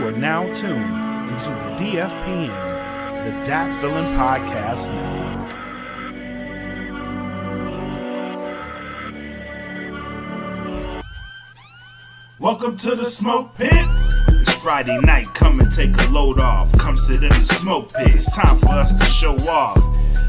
are now tuned into the DFPN, the Dat Villain Podcast Network. Welcome to the Smoke Pit. It's Friday night, come and take a load off. Come sit in the Smoke Pit, it's time for us to show off.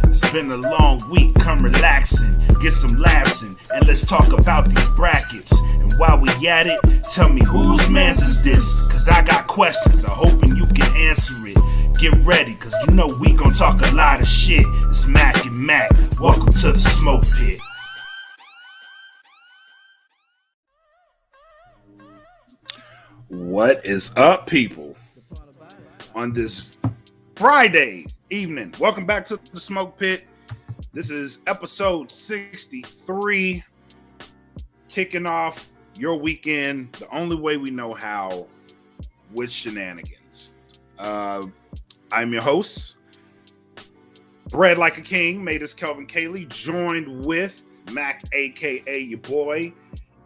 It's been a long week, come relaxing, get some laughs in, and let's talk about these brackets. And while we at it, tell me whose man's is this? Cause I got questions, I'm hoping you can answer it. Get ready, cause you know we gon' talk a lot of shit. It's Mac and Mac, welcome to the Smoke Pit. What is up, people? On this Friday evening, welcome back to the Smoke Pit. This is episode 63, kicking off your weekend the only way we know how, with shenanigans. I'm your host, bred like a king, made as Kelvin Cayley, joined with Mac, aka your boy,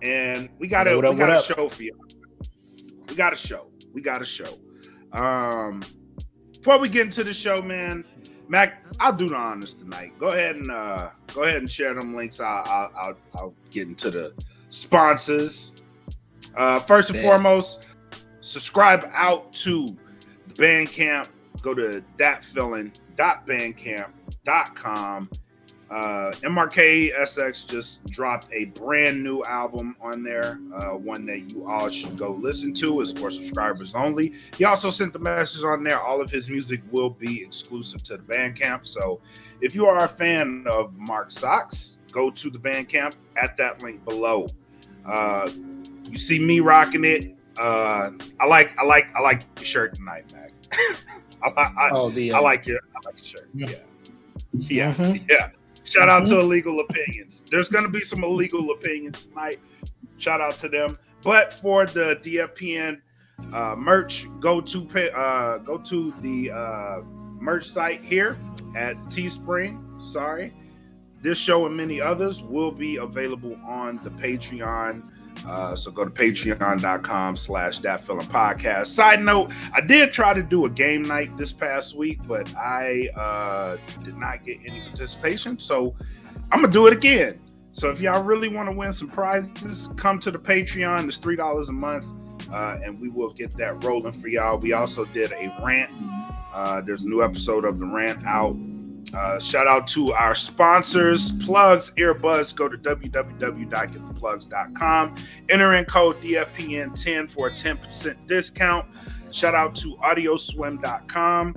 and we got a show for you. We got a show. Before we get into the show, man, Mac, I'll do the honors tonight. Go ahead and share them links. I'll get into the sponsors. First and foremost, subscribe out to the Bandcamp. Go to datfillin.bandcamp.com. MRKSX just dropped a brand new album on there, one that you all should go listen to. It's for subscribers only. He also sent the message on there. All of his music will be exclusive to the Bandcamp. So if you are a fan of Mark Socks, go to the Bandcamp at that link below. You see me rocking it. I like your shirt tonight, Mac. I like your shirt. Yeah. Shout out to Illegal Opinions. There's going to be some illegal opinions tonight. Shout out to them. But for the DFPN merch, go to the merch site here at Teespring. Sorry. This show and many others will be available on the Patreon. So go to patreon.com/thatfilmpodcast. Side note, I did try to do a game night this past week, but I did not get any participation. So I'm going to do it again. So if y'all really want to win some prizes, come to the Patreon. It's $3 a month, and we will get that rolling for y'all. We also did a rant. There's a new episode of the rant out. Shout out to our sponsors, Plugs, Earbuds. Go to www.gettheplugs.com. Enter in code DFPN10 for a 10% discount. Shout out to audioswim.com.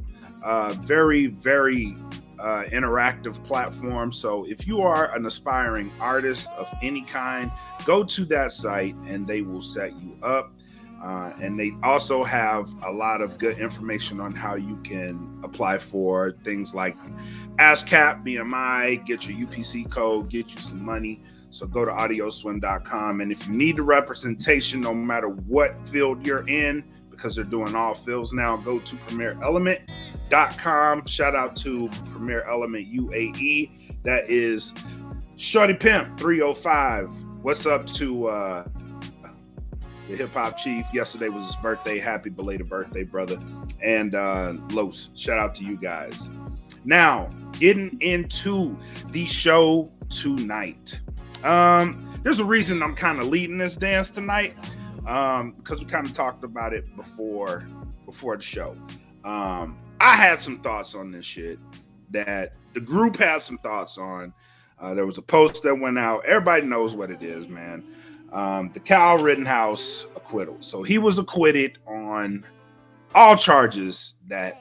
Very, very interactive platform. So if you are an aspiring artist of any kind, go to that site and they will set you up. And they also have a lot of good information on how you can apply for things like ASCAP, BMI, get your UPC code, get you some money. So go to audioswim.com. And if you need the representation, no matter what field you're in, because they're doing all fields now, go to premierelement.com. Shout out to Premier Element UAE. That is Shorty Pimp 305. What's up to the Hip Hop Chief? Yesterday was his birthday. Happy belated birthday, brother. And Los, shout out to you guys. Now, getting into the show tonight. There's a reason I'm kind of leading this dance tonight, because we kind of talked about it before the show. I had some thoughts on this shit that the group had some thoughts on. There was a post that went out. Everybody knows what it is, man. The Kyle Rittenhouse acquittal. So he was acquitted on all charges that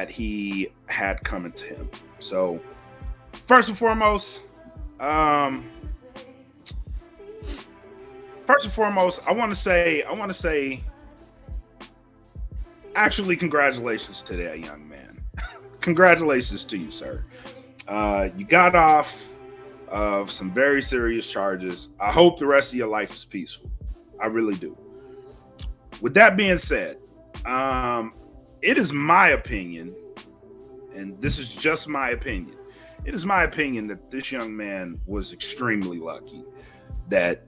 he had coming to him. So first and foremost, I want to say, actually, congratulations to that young man. Congratulations to you, sir. You got off of some very serious charges. I hope the rest of your life is peaceful. I really do. With that being said, it is my opinion, and this is just my opinion. It is my opinion that this young man was extremely lucky that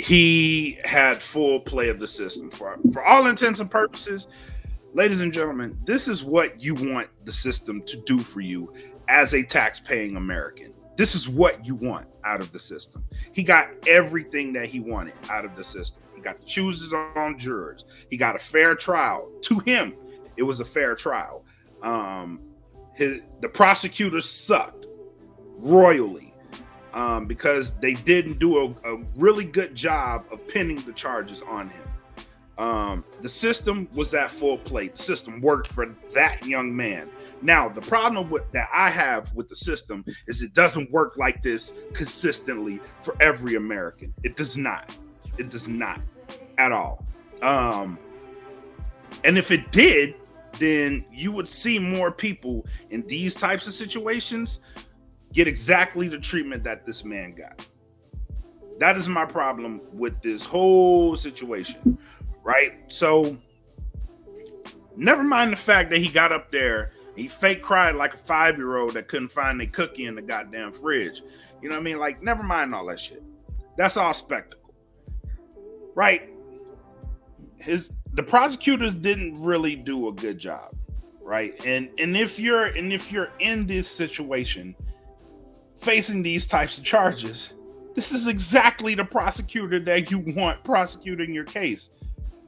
he had full play of the system for all intents and purposes. Ladies and gentlemen, this is what you want the system to do for you as a tax-paying American. This is what you want out of the system. He got everything that he wanted out of the system. He got to choose his own jurors. He got a fair trial. To him, it was a fair trial. The prosecutors sucked royally. Because they didn't do a really good job of pinning the charges on him. The system was at full play. The system worked for that young man. Now, the problem that I have with the system is it doesn't work like this consistently for every American. It does not. It does not at all. And if it did, then you would see more people in these types of situations get exactly the treatment that this man got. That is my problem with this whole situation, right? So, never mind the fact that he got up there, he fake cried like a 5-year-old that couldn't find a cookie in the goddamn fridge. You know what I mean? Like, never mind all that shit. That's all spectacle, right? The prosecutors didn't really do a good job, right? And if you're in this situation, facing these types of charges, this is exactly the prosecutor that you want prosecuting your case,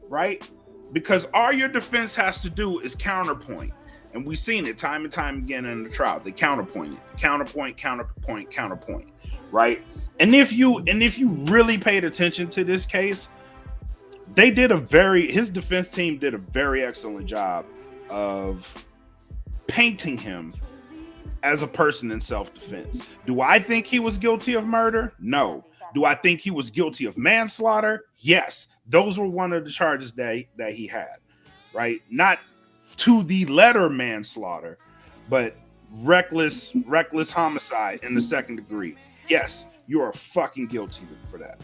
right? Because all your defense has to do is counterpoint. And we've seen it time and time again in the trial. They counterpoint, right? And if you really paid attention to this case, his defense team did a very excellent job of painting him as a person in self-defense. Do I think he was guilty of murder? No. Do I think he was guilty of manslaughter? Yes. Those were one of the charges that he had, right? Not to the letter manslaughter, but reckless homicide in the second degree. Yes, you are fucking guilty for that.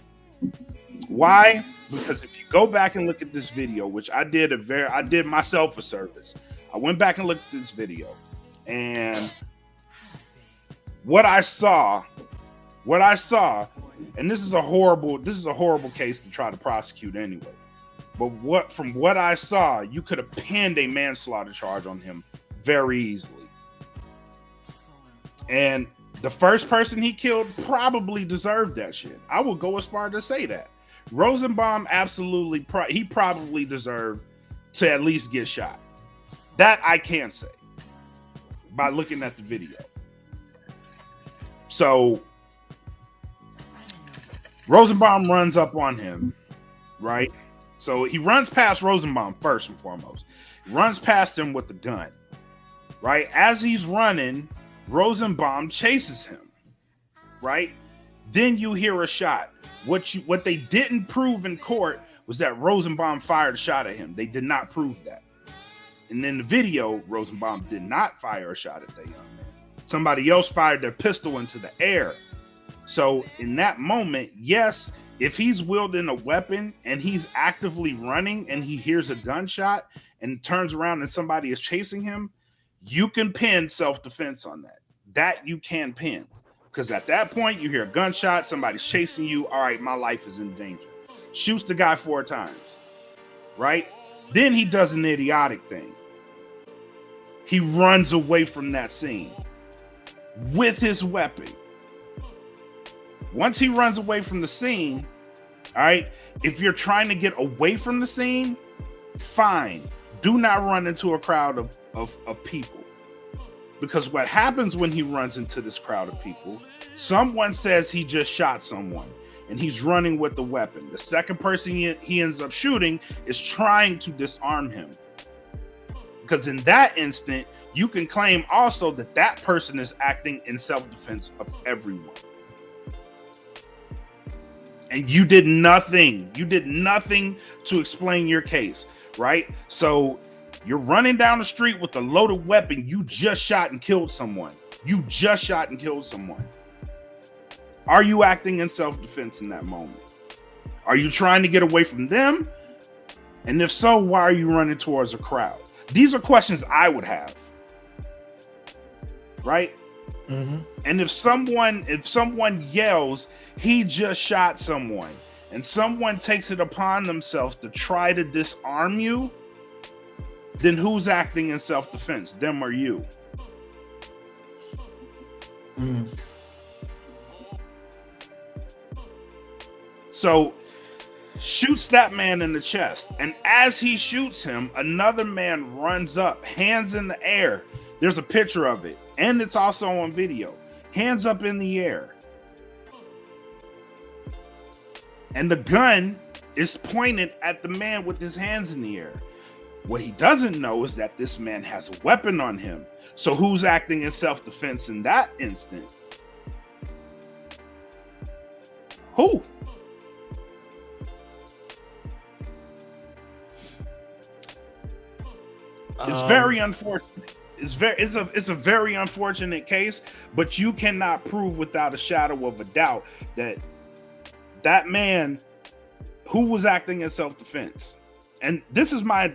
Why? Because if you go back and look at this video, which I did myself a service. I went back and looked at this video, and what I saw, and this is a horrible case to try to prosecute anyway. But from what I saw, you could have pinned a manslaughter charge on him very easily. And the first person he killed probably deserved that shit. I will go as far to say that. Rosenbaum he probably deserved to at least get shot. That I can say by looking at the video. So Rosenbaum runs up on him, right? So he runs past Rosenbaum first and foremost. He runs past him with the gun, right? As he's running, Rosenbaum chases him, right? Then you hear a shot. What they didn't prove in court was that Rosenbaum fired a shot at him. They did not prove that. And in the video, Rosenbaum did not fire a shot at that young man. Somebody else fired their pistol into the air. So in that moment, yes, if he's wielding a weapon and he's actively running and he hears a gunshot and turns around and somebody is chasing him, you can pin self-defense on that. That you can pin. Because at that point, you hear a gunshot, somebody's chasing you. All right, my life is in danger. Shoots the guy 4 times, right? Then he does an idiotic thing. He runs away from that scene with his weapon. Once he runs away from the scene, all right, if you're trying to get away from the scene, fine. Do not run into a crowd of people. Because what happens when he runs into this crowd of people, someone says he just shot someone and he's running with the weapon. The second person he ends up shooting is trying to disarm him. Because in that instant, you can claim also that that person is acting in self-defense of everyone. And you did nothing. You did nothing to explain your case, right? So you're running down the street with a loaded weapon. You just shot and killed someone. Are you acting in self-defense in that moment? Are you trying to get away from them? And if so, why are you running towards a crowd? These are questions I would have. Right? Mm-hmm. And if someone yells, he just shot someone, and someone takes it upon themselves to try to disarm you, then who's acting in self-defense, them or you? So shoots that man in the chest, and as he shoots him, another man runs up, hands in the air. There's a picture of it, and it's also on video. Hands up in the air, and the gun is pointed at the man with his hands in the air. What he doesn't know is that this man has a weapon on him. So who's acting in self-defense in that instant? Who? It's very unfortunate. It's a very unfortunate case, but you cannot prove without a shadow of a doubt that that man who was acting in self-defense. And this is why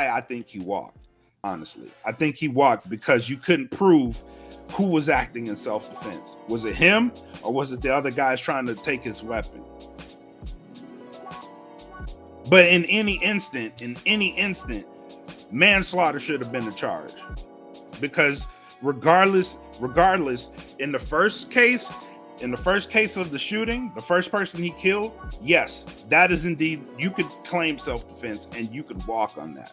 I think he walked. Honestly, I think he walked because you couldn't prove who was acting in self-defense. Was it him, or was it the other guys trying to take his weapon? But in any instant, manslaughter should have been the charge, because regardless, in the first case of the shooting, the first person he killed, yes, that is indeed, you could claim self-defense and you could walk on that.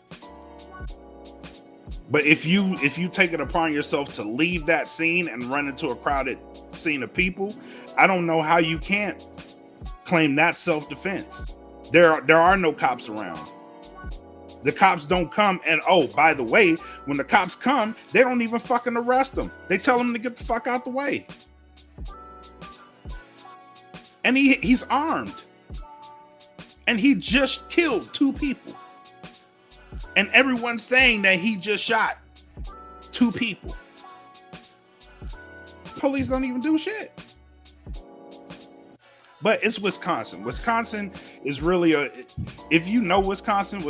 But if you take it upon yourself to leave that scene and run into a crowded scene of people, I don't know how you can't claim that self-defense. There are no cops around. The cops don't come, and oh, by the way, when the cops come, they don't even fucking arrest them. They tell them to get the fuck out the way. And he's armed. And he just killed 2 people. And everyone's saying that he just shot 2 people. Police don't even do shit. But it's Wisconsin. Wisconsin is really if you know Wisconsin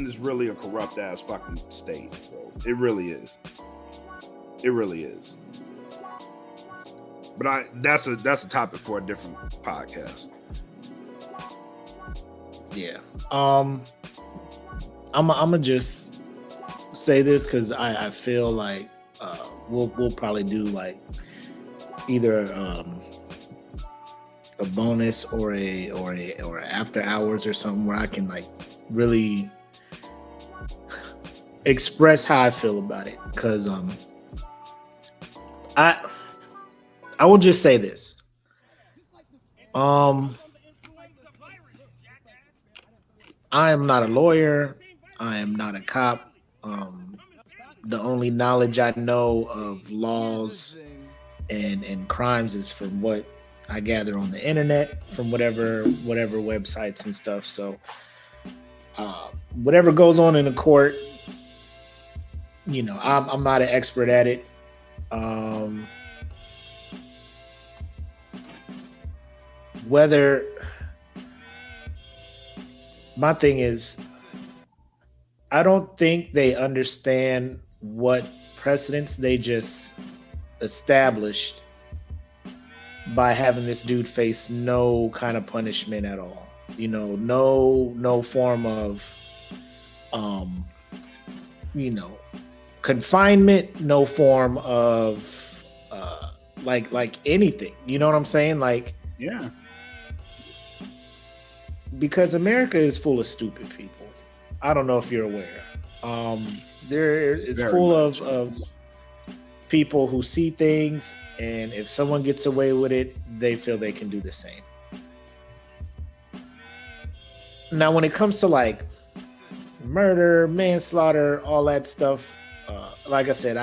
is really a corrupt ass fucking state, bro. It really is. It really is. But that's a topic for a different podcast. Yeah. I'm gonna just say this because I feel like we'll probably do like either a bonus or a after hours or something where I can like really express how I feel about it, because I will just say this. I am not a lawyer. I am not a cop. The only knowledge I know of laws and crimes is from what I gather on the internet, from whatever websites and stuff. So whatever goes on in the court, you know, I'm not an expert at it. Whether my thing is, I don't think they understand what precedents they just established by having this dude face no kind of punishment at all. You know, no form of confinement, no form of like anything. You know what I'm saying? Like, yeah. Because America is full of stupid people. I don't know if you're aware. It's Very full much. of people who see things, and if someone gets away with it, they feel they can do the same. Now, when it comes to like murder, manslaughter, all that stuff, like I said,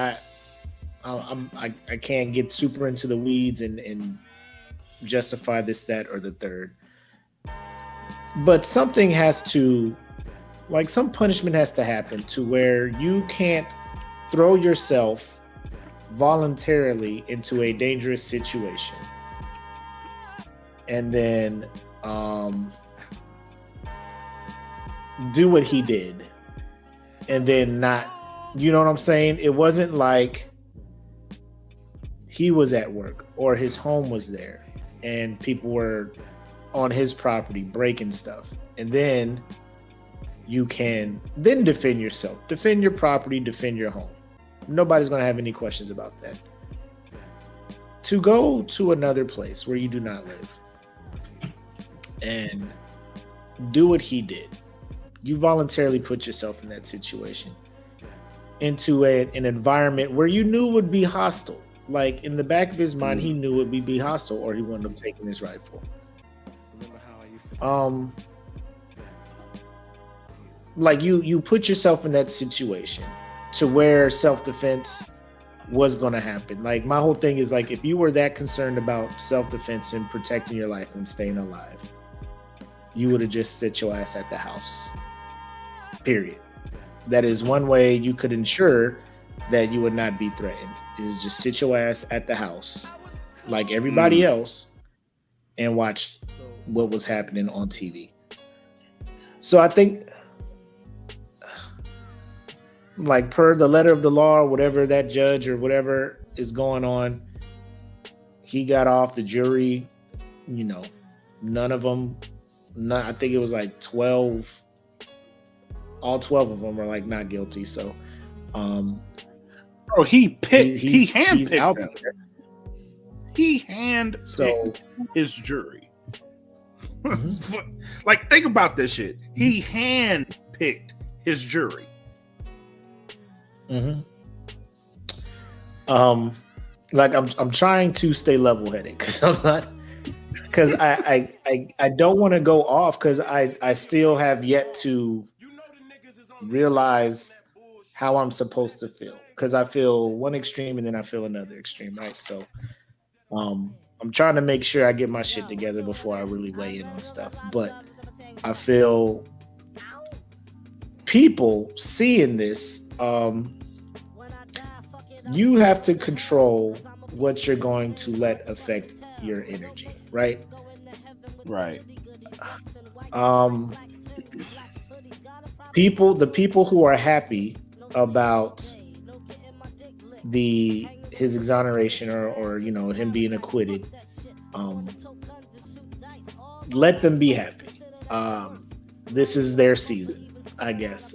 I can't get super into the weeds and justify this, that, or the third. But something has to, like, some punishment has to happen to where you can't throw yourself voluntarily into a dangerous situation and then do what he did and then not, you know what I'm saying? It wasn't like he was at work or his home was there and people were on his property, breaking stuff, and then you can then defend yourself, defend your property, defend your home. Nobody's going to have any questions about that. To go to another place where you do not live and do what he did, you voluntarily put yourself in that situation, into an environment where you knew would be hostile. Like in the back of his mind, he knew it would be hostile, or he wouldn't have taken his rifle. Like you put yourself in that situation to where self-defense was going to happen. Like my whole thing is like, if you were that concerned about self-defense and protecting your life and staying alive, you would have just sit your ass at the house. Period. That is one way you could ensure that you would not be threatened, is just sit your ass at the house like everybody else and watch what was happening on TV. So I think, like per the letter of the law, or whatever that judge or whatever is going on, he got off. The jury, none of them, I think it was like 12, all 12 of them are like not guilty. So bro, he handpicked out them. there. He handpicked his jury. Like, think about this shit. He handpicked his jury. Like I'm trying to stay level-headed because I don't want to go off, because I still have yet to realize how I'm supposed to feel, because I feel one extreme and then I feel another extreme, right? So I'm trying to make sure I get my shit together before I really weigh in on stuff. But I feel people seeing this, you have to control what you're going to let affect your energy, right? Right. The people who are happy about his exoneration or him being acquitted, let them be happy. This is their season, I guess,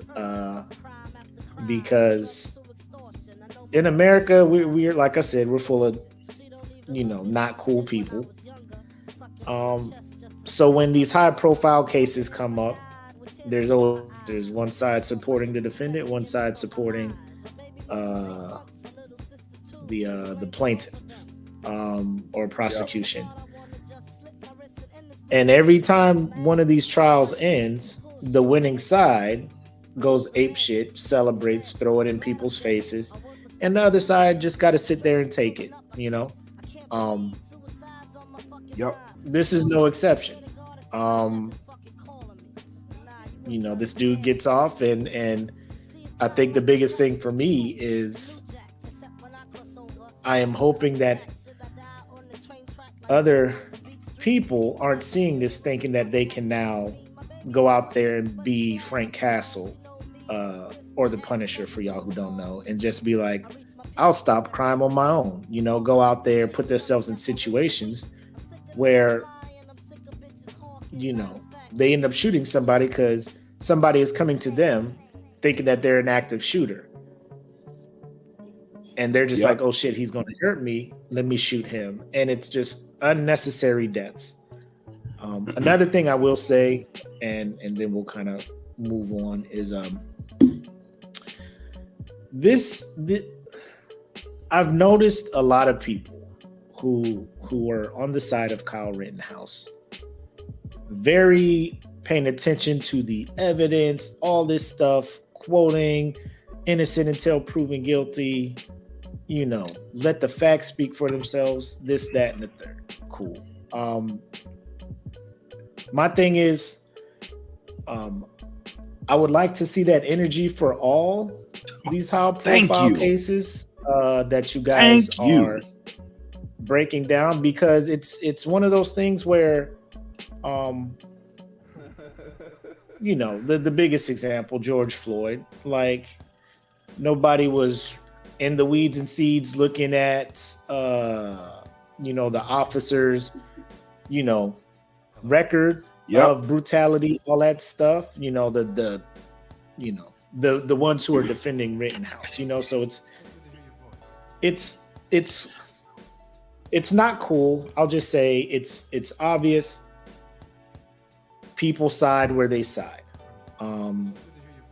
because in America, we're like I said, we're full of not cool people. So when these high profile cases come up, there's one side supporting the defendant, one side supporting the plaintiff or prosecution. And every time one of these trials ends, the winning side goes apeshit, celebrates, throw it in people's faces, and the other side just got to sit there and take it. Yep. This is no exception. This dude gets off, and I think the biggest thing for me is I am hoping that other people aren't seeing this thinking that they can now go out there and be Frank Castle or the Punisher, for y'all who don't know, and just be like, I'll stop crime on my own. Go out there, put themselves in situations where they end up shooting somebody because somebody is coming to them thinking that they're an active shooter. And they're just like, oh shit, he's going to hurt me. Let me shoot him. And it's just unnecessary deaths. Another thing I will say, and then we'll kind of move on, is I've noticed a lot of people who are on the side of Kyle Rittenhouse, very paying attention to the evidence, all this stuff, quoting innocent until proven guilty, let the facts speak for themselves, this, that, and the third. Cool. My thing is, I would like to see that energy for all these high profile cases that you guys are breaking down, because it's one of those things where the biggest example, George Floyd, like nobody was in the weeds and seeds looking at the officers record Yep. of brutality, all that stuff. You know, the ones who are defending Rittenhouse. You know, so it's not cool. I'll just say it's obvious. People side where they side.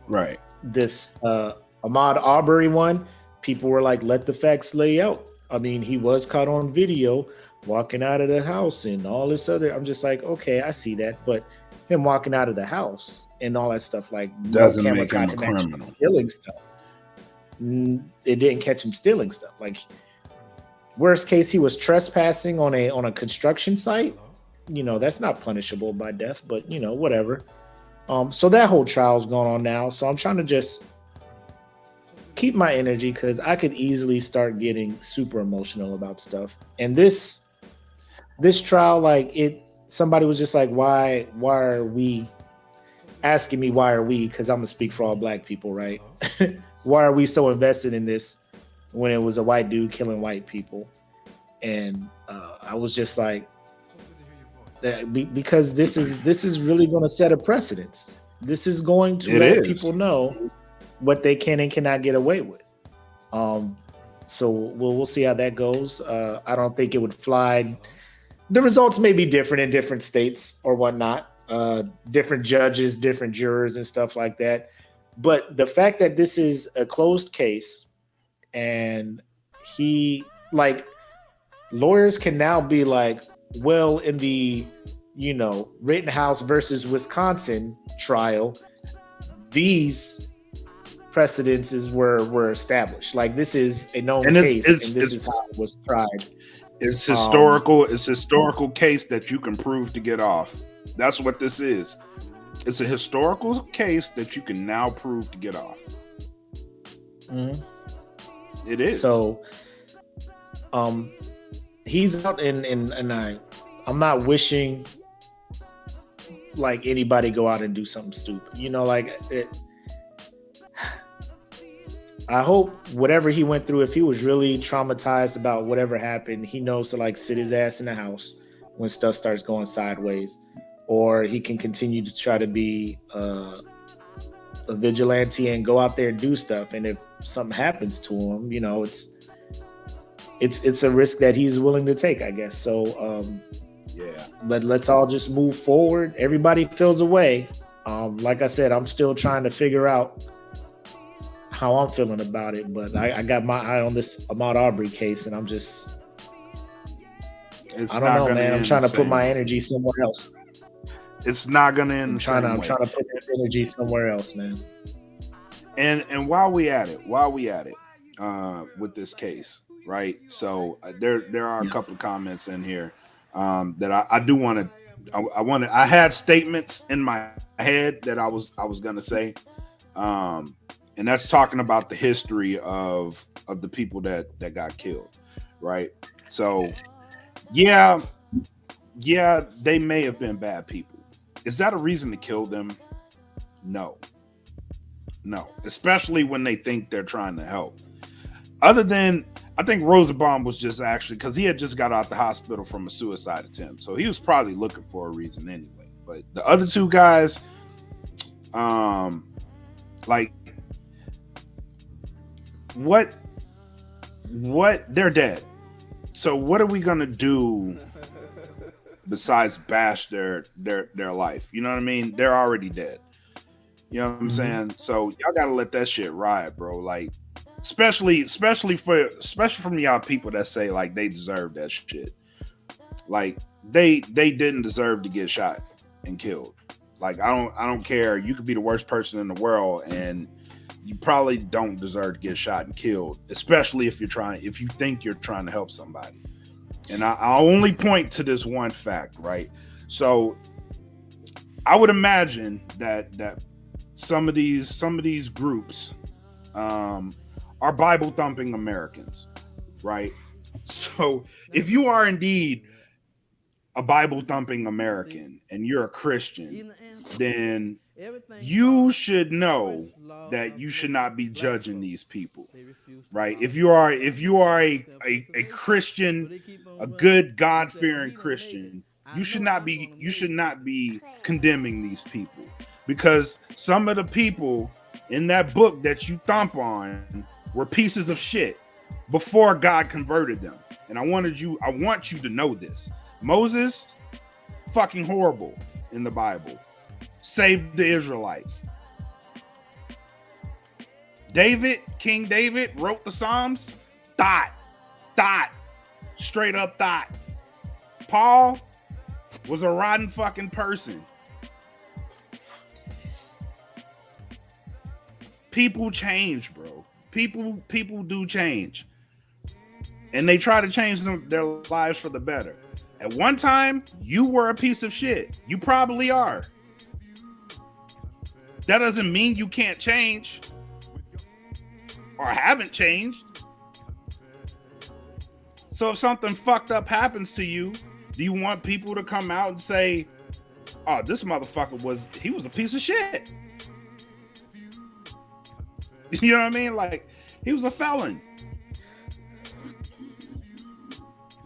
Right. This Ahmaud Arbery one, people were like, let the facts lay out. I mean, he was caught on video walking out of the house and all this other. I'm just like, okay, I see that, but him walking out of the house and all that stuff, like, doesn't no make him a criminal. Stealing stuff. It didn't catch him stealing stuff. Like, worst case, he was trespassing on a construction site. You know, that's not punishable by death, but you know, whatever. So that whole trial's going on now. So I'm trying to just keep my energy because I could easily start getting super emotional about stuff. And this trial, like, somebody was just like, why are we asking me, why are we? Because I'm gonna speak for all black people, right? Why are we so invested in this when it was a white dude killing white people? And I was just like, because this is really going to set a precedence. This is going to let people know what they can and cannot get away with. So we'll see how that goes. I don't think it would fly. The results may be different in different states or whatnot. Different judges, different jurors, and stuff like that. But the fact that this is a closed case, and lawyers can now be like, well, in the, Rittenhouse versus Wisconsin trial, these precedences were established. Like, this is a known case, and this is how it was tried. It's historical. It's a historical case that you can prove to get off. That's what this is. It's a historical case that you can now prove to get off. Mm-hmm. It is. So, he's out, and I'm not wishing like anybody go out and do something stupid. I hope whatever he went through, if he was really traumatized about whatever happened, he knows to like sit his ass in the house when stuff starts going sideways, or he can continue to try to be a vigilante and go out there and do stuff. And if something happens to him, it's a risk that he's willing to take, I guess. So yeah, let's all just move forward. Everybody feels a way. Like I said, I'm still trying to figure out how I'm feeling about it, but I got my eye on this Ahmaud Arbery case, and I don't know, man. I'm trying to put my energy somewhere else. It's not gonna end. I'm trying to put that energy somewhere else, man. And while we at it, with this case, right? So there are a couple of comments in here that I do want to. I had statements in my head that I was gonna say, and that's talking about the history of the people that got killed, right? So yeah, they may have been bad people. Is that a reason to kill them? No, especially when they think they're trying to help. Other than, I think Rosenbaum was just actually, because he had just got out the hospital from a suicide attempt, so he was probably looking for a reason anyway. But the other two guys, like, what they're dead. So what are we gonna do besides bash their life? You know what I mean? They're already dead. You know what I'm saying? So y'all gotta let that shit ride, bro. Like, especially from y'all people that say like they deserve that shit. Like, they didn't deserve to get shot and killed. Like, I don't care. You could be the worst person in the world, and you probably don't deserve to get shot and killed, especially if you think you're trying to help somebody. And I only point to this one fact, right? So I would imagine that some of these groups are Bible thumping Americans, right? So if you are indeed a Bible thumping American and you're a Christian, then you should know that you should not be judging these people, right? If you are a Christian, a good God-fearing Christian, you should not be condemning these people, because some of the people in that book that you thump on were pieces of shit before God converted them. And I want you to know this. Moses, fucking horrible in the Bible, saved the Israelites. King David wrote the Psalms, thought, straight up thought. Paul was a rotten fucking person. People change, bro. People do change. And they try to change their lives for the better. At one time, you were a piece of shit. You probably are. That doesn't mean you can't change or haven't changed. So if something fucked up happens to you, do you want people to come out and say, oh, this motherfucker was a piece of shit? You know what I mean? Like, he was a felon.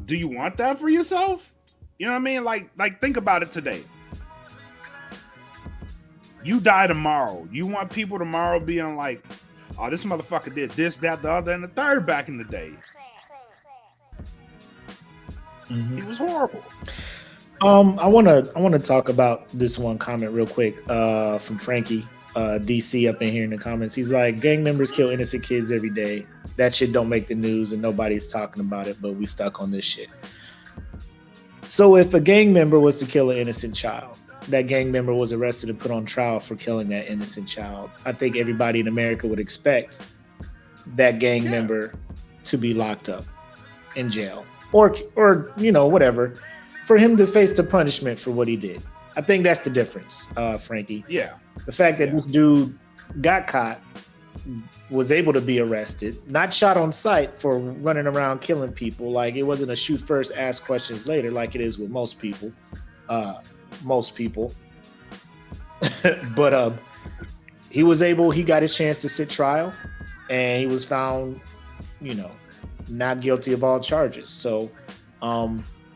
Do you want that for yourself? You know what I mean? Like think about it today. You die tomorrow. You want people tomorrow being like, oh, this motherfucker did this, that, the other, and the third back in the day. Mm-hmm. He was horrible. I wanna talk about this one comment real quick from Frankie. DC up in here in the comments. He's like, gang members kill innocent kids every day. That shit don't make the news and nobody's talking about it, but we stuck on this shit. So if a gang member was to kill an innocent child, that gang member was arrested and put on trial for killing that innocent child, I think everybody in America would expect that gang member to be locked up in jail or you know, whatever, for him to face the punishment for what he did. I think that's the difference, Frankie. Yeah. The fact that this dude got caught, was able to be arrested, not shot on sight for running around killing people. Like, it wasn't a shoot first, ask questions later, like it is with most people. But he got his chance to sit trial, and he was found, you know, not guilty of all charges. So,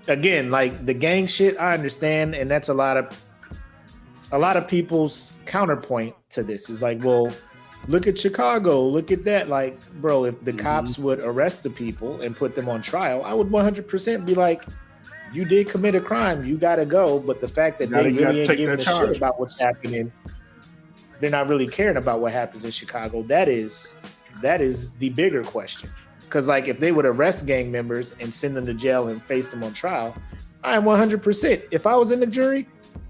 again, like the gang shit, I understand, and that's a lot of people's counterpoint to this is like, well, look at Chicago, look at that. Like, bro, if the cops would arrest the people and put them on trial, I would 100% be like, you did commit a crime, you gotta go. But the fact that they really ain't giving a shit about what's happening, they're not really caring about what happens in Chicago. That is the bigger question. Because like, if they would arrest gang members and send them to jail and face them on trial, I am 100%. If I was in the jury,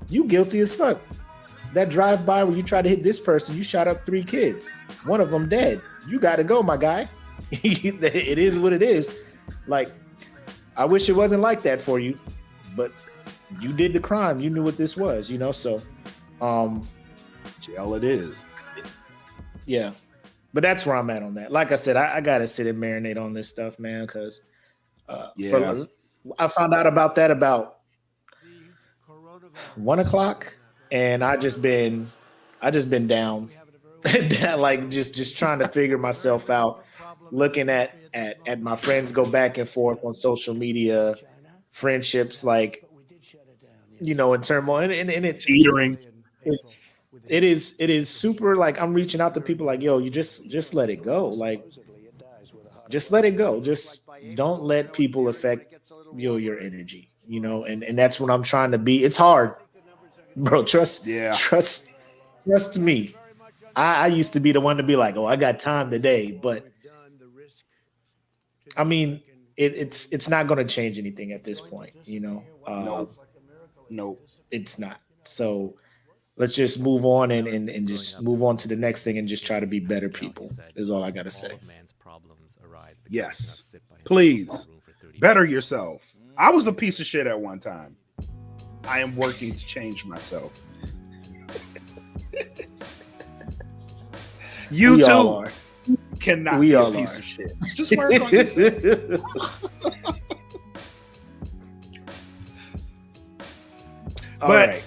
you guilty as fuck. That drive-by where you try to hit this person, you shot up 3 kids. One of them dead. You got to go, my guy. It is what it is. Like, I wish it wasn't like that for you, but you did the crime. You knew what this was, you know? So, jail it is. Yeah. But that's where I'm at on that. Like I said, I got to sit and marinate on this stuff, man, because I found out about that about 1 o'clock, and I just been down, like just trying to figure myself out, looking at my friends go back and forth on social media, friendships, like, you know, in turmoil, and it's teetering. It is super, like, I'm reaching out to people like, yo, you just let it go. Like, just let it go. Just don't let people affect your energy, you know, and that's what I'm trying to be. It's hard, bro. Trust me. I used to be the one to be like, oh, I got time today, but I mean, it's not going to change anything at this point, you know. No, it's not. So let's just move on and just move on to the next thing and just try to be better people is all I got to say. Yes, please better yourself. I was a piece of shit at one time. I am working to change myself. You we too cannot be a piece of shit. Just work on yourself. But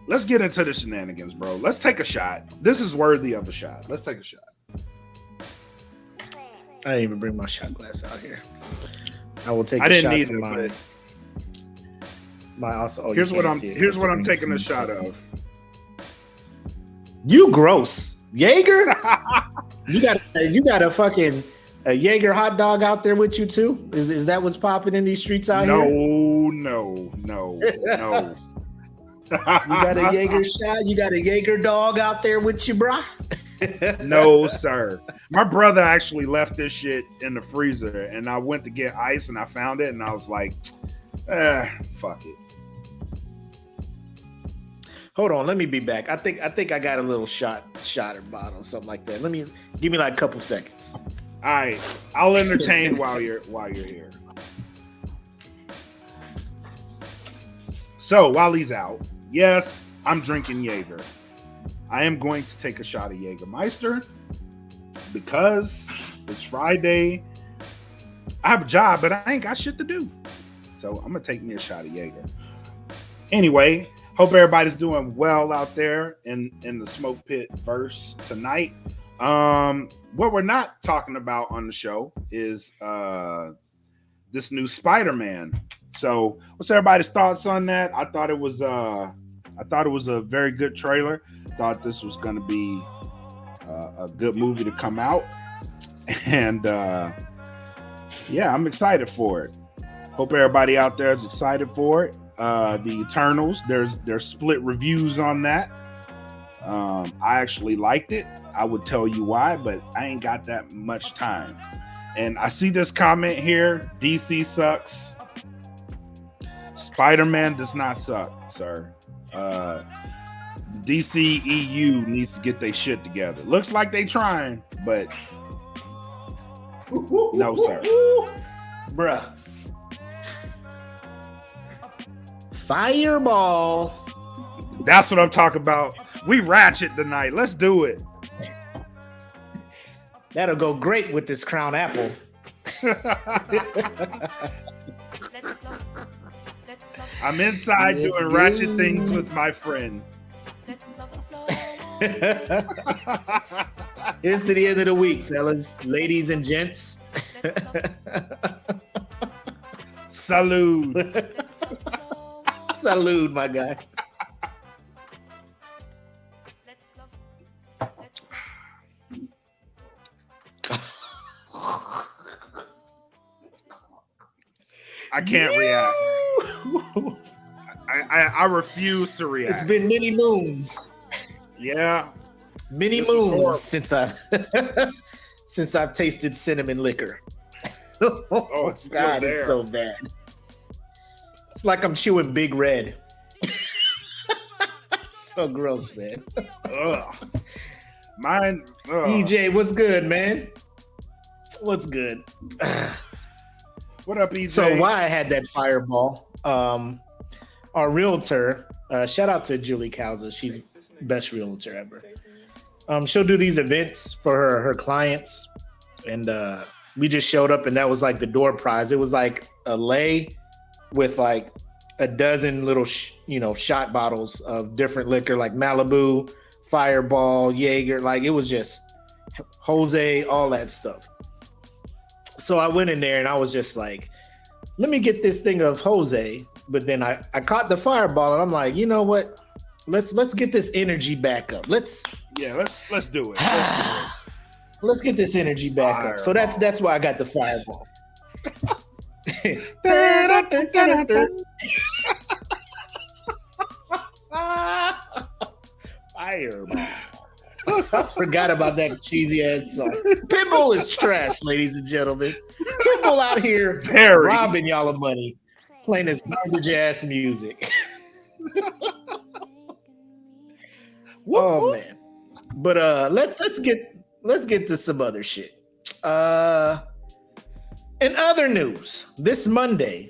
let's get into the shenanigans, bro. Let's take a shot. This is worthy of a shot. Let's take a shot. I didn't even bring my shot glass out here. I will take I a didn't shot need from mine. Here's what I'm taking a shot of. You gross. Jaeger? you got a fucking a Jaeger hot dog out there with you too? Is that what's popping in these streets out here? No. You got a Jaeger shot? You got a Jaeger dog out there with you, brah? No, sir. My brother actually left this shit in the freezer, and I went to get ice, and I found it, and I was like, fuck it. Hold on, let me be back. I think I got a little shot or bottle, something like that. Give me like a couple seconds. All right, I'll entertain while you're here. So while he's out, yes, I'm drinking Jaeger. I am going to take a shot of Jägermeister because it's Friday. I have a job, but I ain't got shit to do. So I'm going to take me a shot of Jaeger. Anyway, hope everybody's doing well out there in the Smoke Pit verse tonight. What we're not talking about on the show is this new Spider-Man. So what's everybody's thoughts on that? I thought it was a very good trailer. Thought this was going to be a good movie to come out, and yeah, I'm excited for it. Hope everybody out there is excited for it. The Eternals, there's split reviews on that. I actually liked it. I would tell you why, but I ain't got that much time. And I see this comment here: DC sucks. Spider-Man does not suck, sir. DC EU needs to get their shit together. Looks like they trying, but no, sir. Bruh. Fireball. That's what I'm talking about. We ratchet tonight. Let's do it. That'll go great with this Crown Apple. I'm inside doing ratchet things with my friend. Here's to the end of the week, fellas, ladies and gents. Salute. Salute, my guy. I can't react. I refuse to react. It's been many moons. Yeah. Many moons since I've tasted cinnamon liquor. Oh, it's God, it's so bad. It's like I'm chewing Big Red. So gross, man. Ugh. Mine. Ugh. EJ, what's good, man? What's good? What up, EJ? So why I had that fireball? Our realtor, shout out to Julie Kauza. She's best realtor ever. She'll do these events for her clients, and we just showed up, and that was like the door prize. It was like a lei with like a dozen little shot bottles of different liquor, like Malibu, Fireball, Jaeger. Like it was just Jose, all that stuff. So I went in there and I was just like, let me get this thing of Jose. But then I caught the Fireball, and I'm like, you know what? Let's get this energy back up. Let's do it. Let's get this energy back Fireball. up. So that's why I got the Fireball. Fireball. I forgot about that cheesy ass song. Pitbull is trash, ladies and gentlemen. Pitbull out here robbing y'all of money, playing this garbage ass music. Oh man. But let's get to some other shit. In other news, this Monday,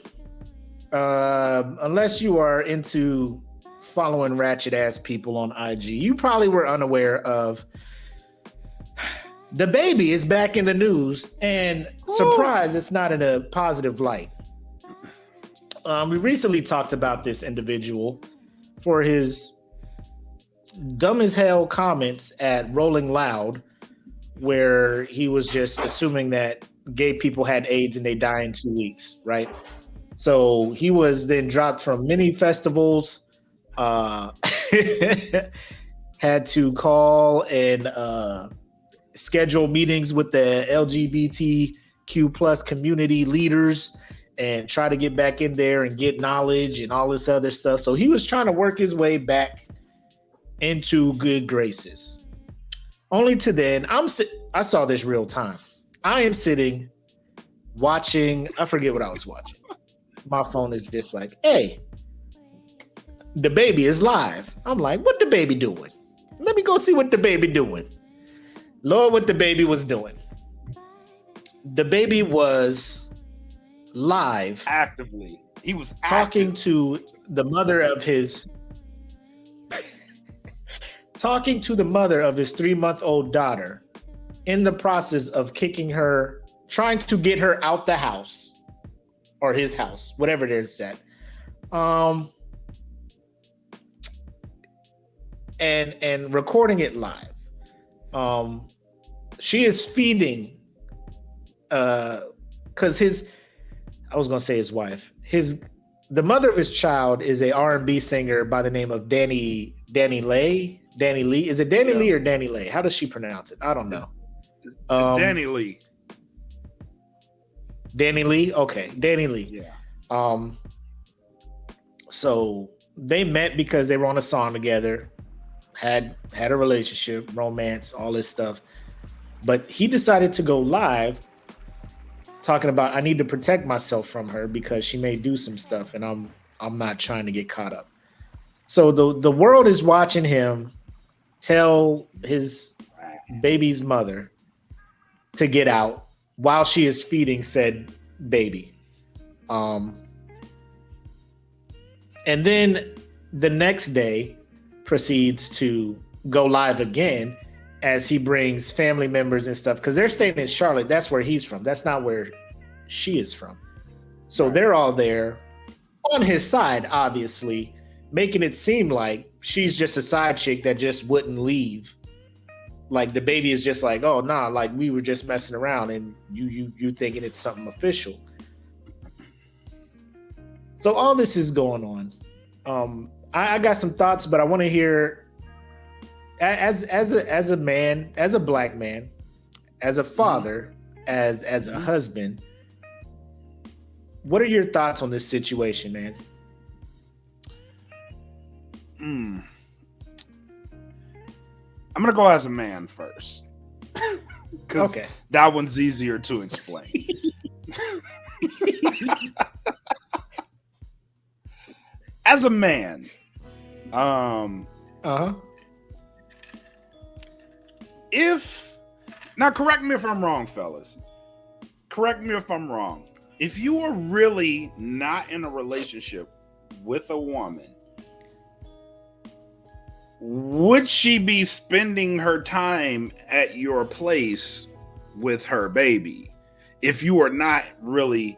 unless you are into following ratchet ass people on IG, you probably were unaware of DaBaby is back in the news, and surprise, it's not in a positive light. We recently talked about this individual for his dumb as hell comments at Rolling Loud, where he was just assuming that gay people had AIDS and they die in 2 weeks, right? So he was then dropped from many festivals. Had to call and schedule meetings with the LGBTQ plus community leaders and try to get back in there and get knowledge and all this other stuff. So he was trying to work his way back into good graces. Only to then, I saw this real time. I am sitting watching, I forget what I was watching. My phone is just like, hey, DaBaby is live. I'm like, what DaBaby doing? Let me go see what DaBaby doing. Lord, what DaBaby was doing. DaBaby was live. Actively. He was talking to the mother of his talking to the mother of his 3-month-old daughter in the process of kicking her, trying to get her out the house or his house, whatever it is that. And recording it live. She is feeding because I was gonna say his wife. The mother of his child is a R&B singer by the name of Dani Lee. Is it Dani Lee or Dani Lay? How does she pronounce it? I don't know. It's Dani Lee. Dani Lee? Okay, Dani Lee. Yeah. So they met because they were on a song together, had a relationship, romance, all this stuff. But he decided to go live talking about, I need to protect myself from her because she may do some stuff and I'm not trying to get caught up. So the world is watching him tell his baby's mother to get out while she is feeding said baby. And then the next day proceeds to go live again as he brings family members and stuff, because they're staying in Charlotte. That's where he's from. That's not where she is from. So they're all there on his side, obviously, making it seem like she's just a side chick that just wouldn't leave. Like DaBaby is just like, oh nah, like we were just messing around and you thinking it's something official. So all this is going on. I got some thoughts, but I want to hear as a man, as a black man, as a father, as a husband, what are your thoughts on this situation, man? I'm gonna go as a man first. Okay. That one's easier to explain. As a man, if now, correct me if I'm wrong, fellas. Correct me if I'm wrong. If you are really not in a relationship with a woman, would she be spending her time at your place with her baby if you are not really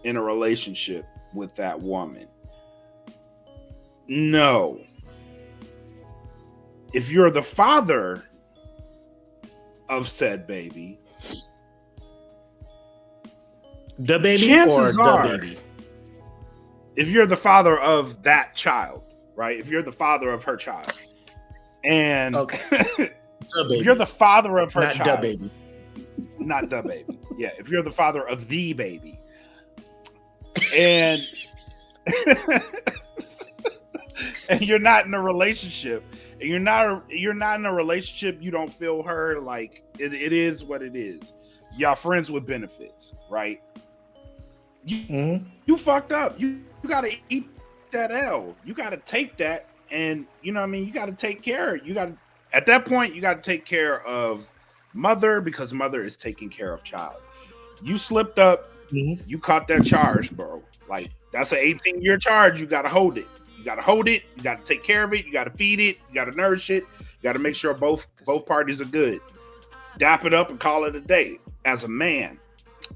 in a relationship with that woman? No. If you're the father of said baby, DaBaby chances or are, DaBaby? if you're the father of that child, right? If you're the father of her child, and if you're the father of her child, DaBaby. Not DaBaby. Yeah, if you're the father of the baby, and and you're not in a relationship, and you're not in a relationship, you don't feel her, like it is what it is. Y'all friends with benefits, right? You fucked up. You gotta eat that L. You gotta take that, and you know what I mean, you gotta take care. At that point, you gotta take care of mother, because mother is taking care of child. You slipped up, you caught that charge, bro. Like, that's an 18-year charge. You gotta hold it. You gotta take care of it. You gotta feed it. You gotta nourish it. You gotta make sure both parties are good. Dap it up and call it a day. As a man,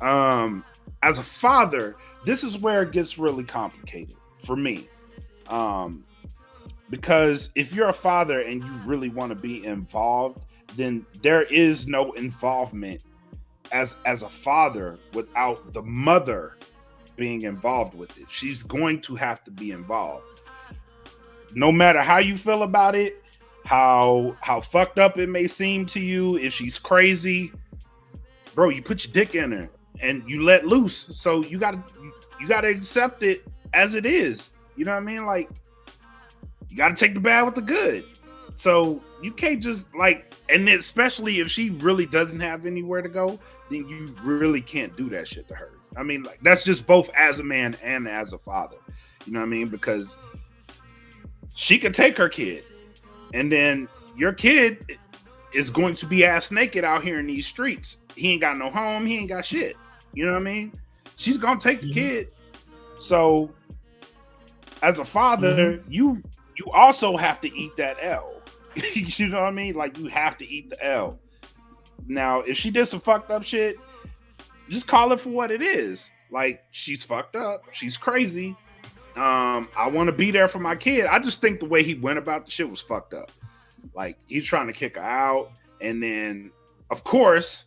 as a father, this is where it gets really complicated for me. Because if you're a father and you really want to be involved, then there is no involvement as a father without the mother being involved with it. She's going to have to be involved. No matter how you feel about it, how fucked up it may seem to you, if she's crazy, bro, you put your dick in her and you let loose. So you gotta accept it as it is. You know what I mean? Like, you gotta take the bad with the good. So you can't just like, and especially if she really doesn't have anywhere to go, then you really can't do that shit to her. I mean, like, that's just both as a man and as a father. You know what I mean? Because she could take her kid, and then your kid is going to be ass naked out here in these streets. He ain't got no home. He ain't got shit. You know what I mean? She's gonna take the kid. So, as a father, you also have to eat that L. You know what I mean? Like, you have to eat the L. Now, if she did some fucked up shit, just call it for what it is. Like, she's fucked up. She's crazy. I want to be there for my kid. I just think the way he went about the shit was fucked up. Like, he's trying to kick her out, and then, of course,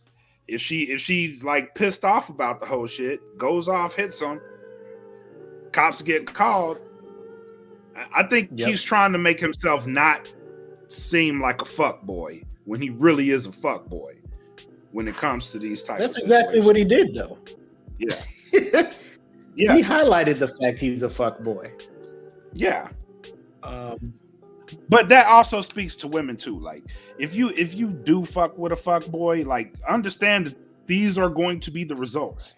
if she's like pissed off about the whole shit, goes off, hits him, cops get called. I think he's trying to make himself not seem like a fuck boy when he really is a fuck boy when it comes to these types. That's exactly what he did, though. Yeah. Yeah, he highlighted the fact he's a fuck boy. Yeah, but that also speaks to women too. Like, if you do fuck with a fuck boy, like, understand that these are going to be the results.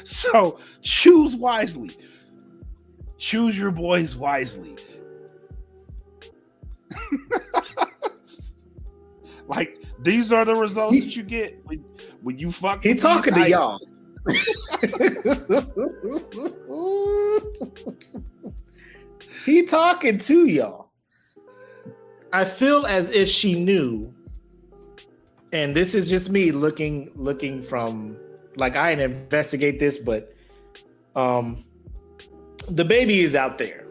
So choose wisely. Choose your boys wisely. Like, these are the results that you get when you fuck. He talking to y'all. He talking to y'all. I feel as if she knew, and this is just me looking from, like, I didn't investigate this, but DaBaby is out there.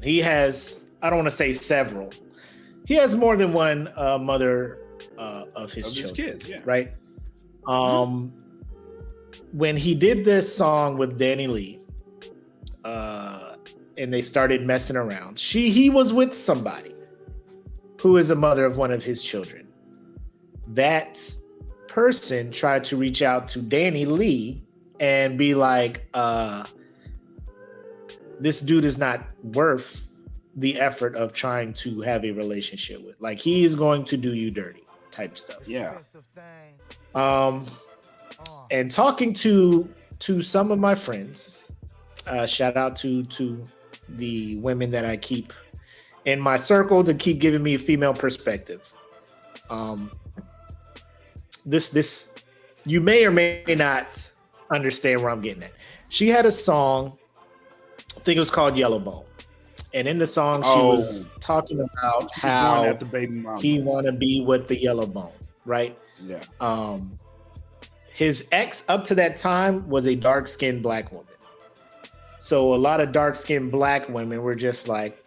He has, I don't want to say several. He has more than one mother of his children, kids, yeah. Right? When he did this song with Dani Lee, and they started messing around, he was with somebody who is a mother of one of his children. That person tried to reach out to Dani Lee and be like, this dude is not worth the effort of trying to have a relationship with. Like, he is going to do you dirty type stuff. Yeah. And talking to some of my friends, shout out to the women that I keep in my circle to keep giving me a female perspective. This you may or may not understand where I'm getting at. She had a song, I think it was called Yellow Bone. And in the song, she was talking about how he want to be with the yellow bone, right? Yeah. His ex up to that time was a dark-skinned black woman. So a lot of dark-skinned black women were just like,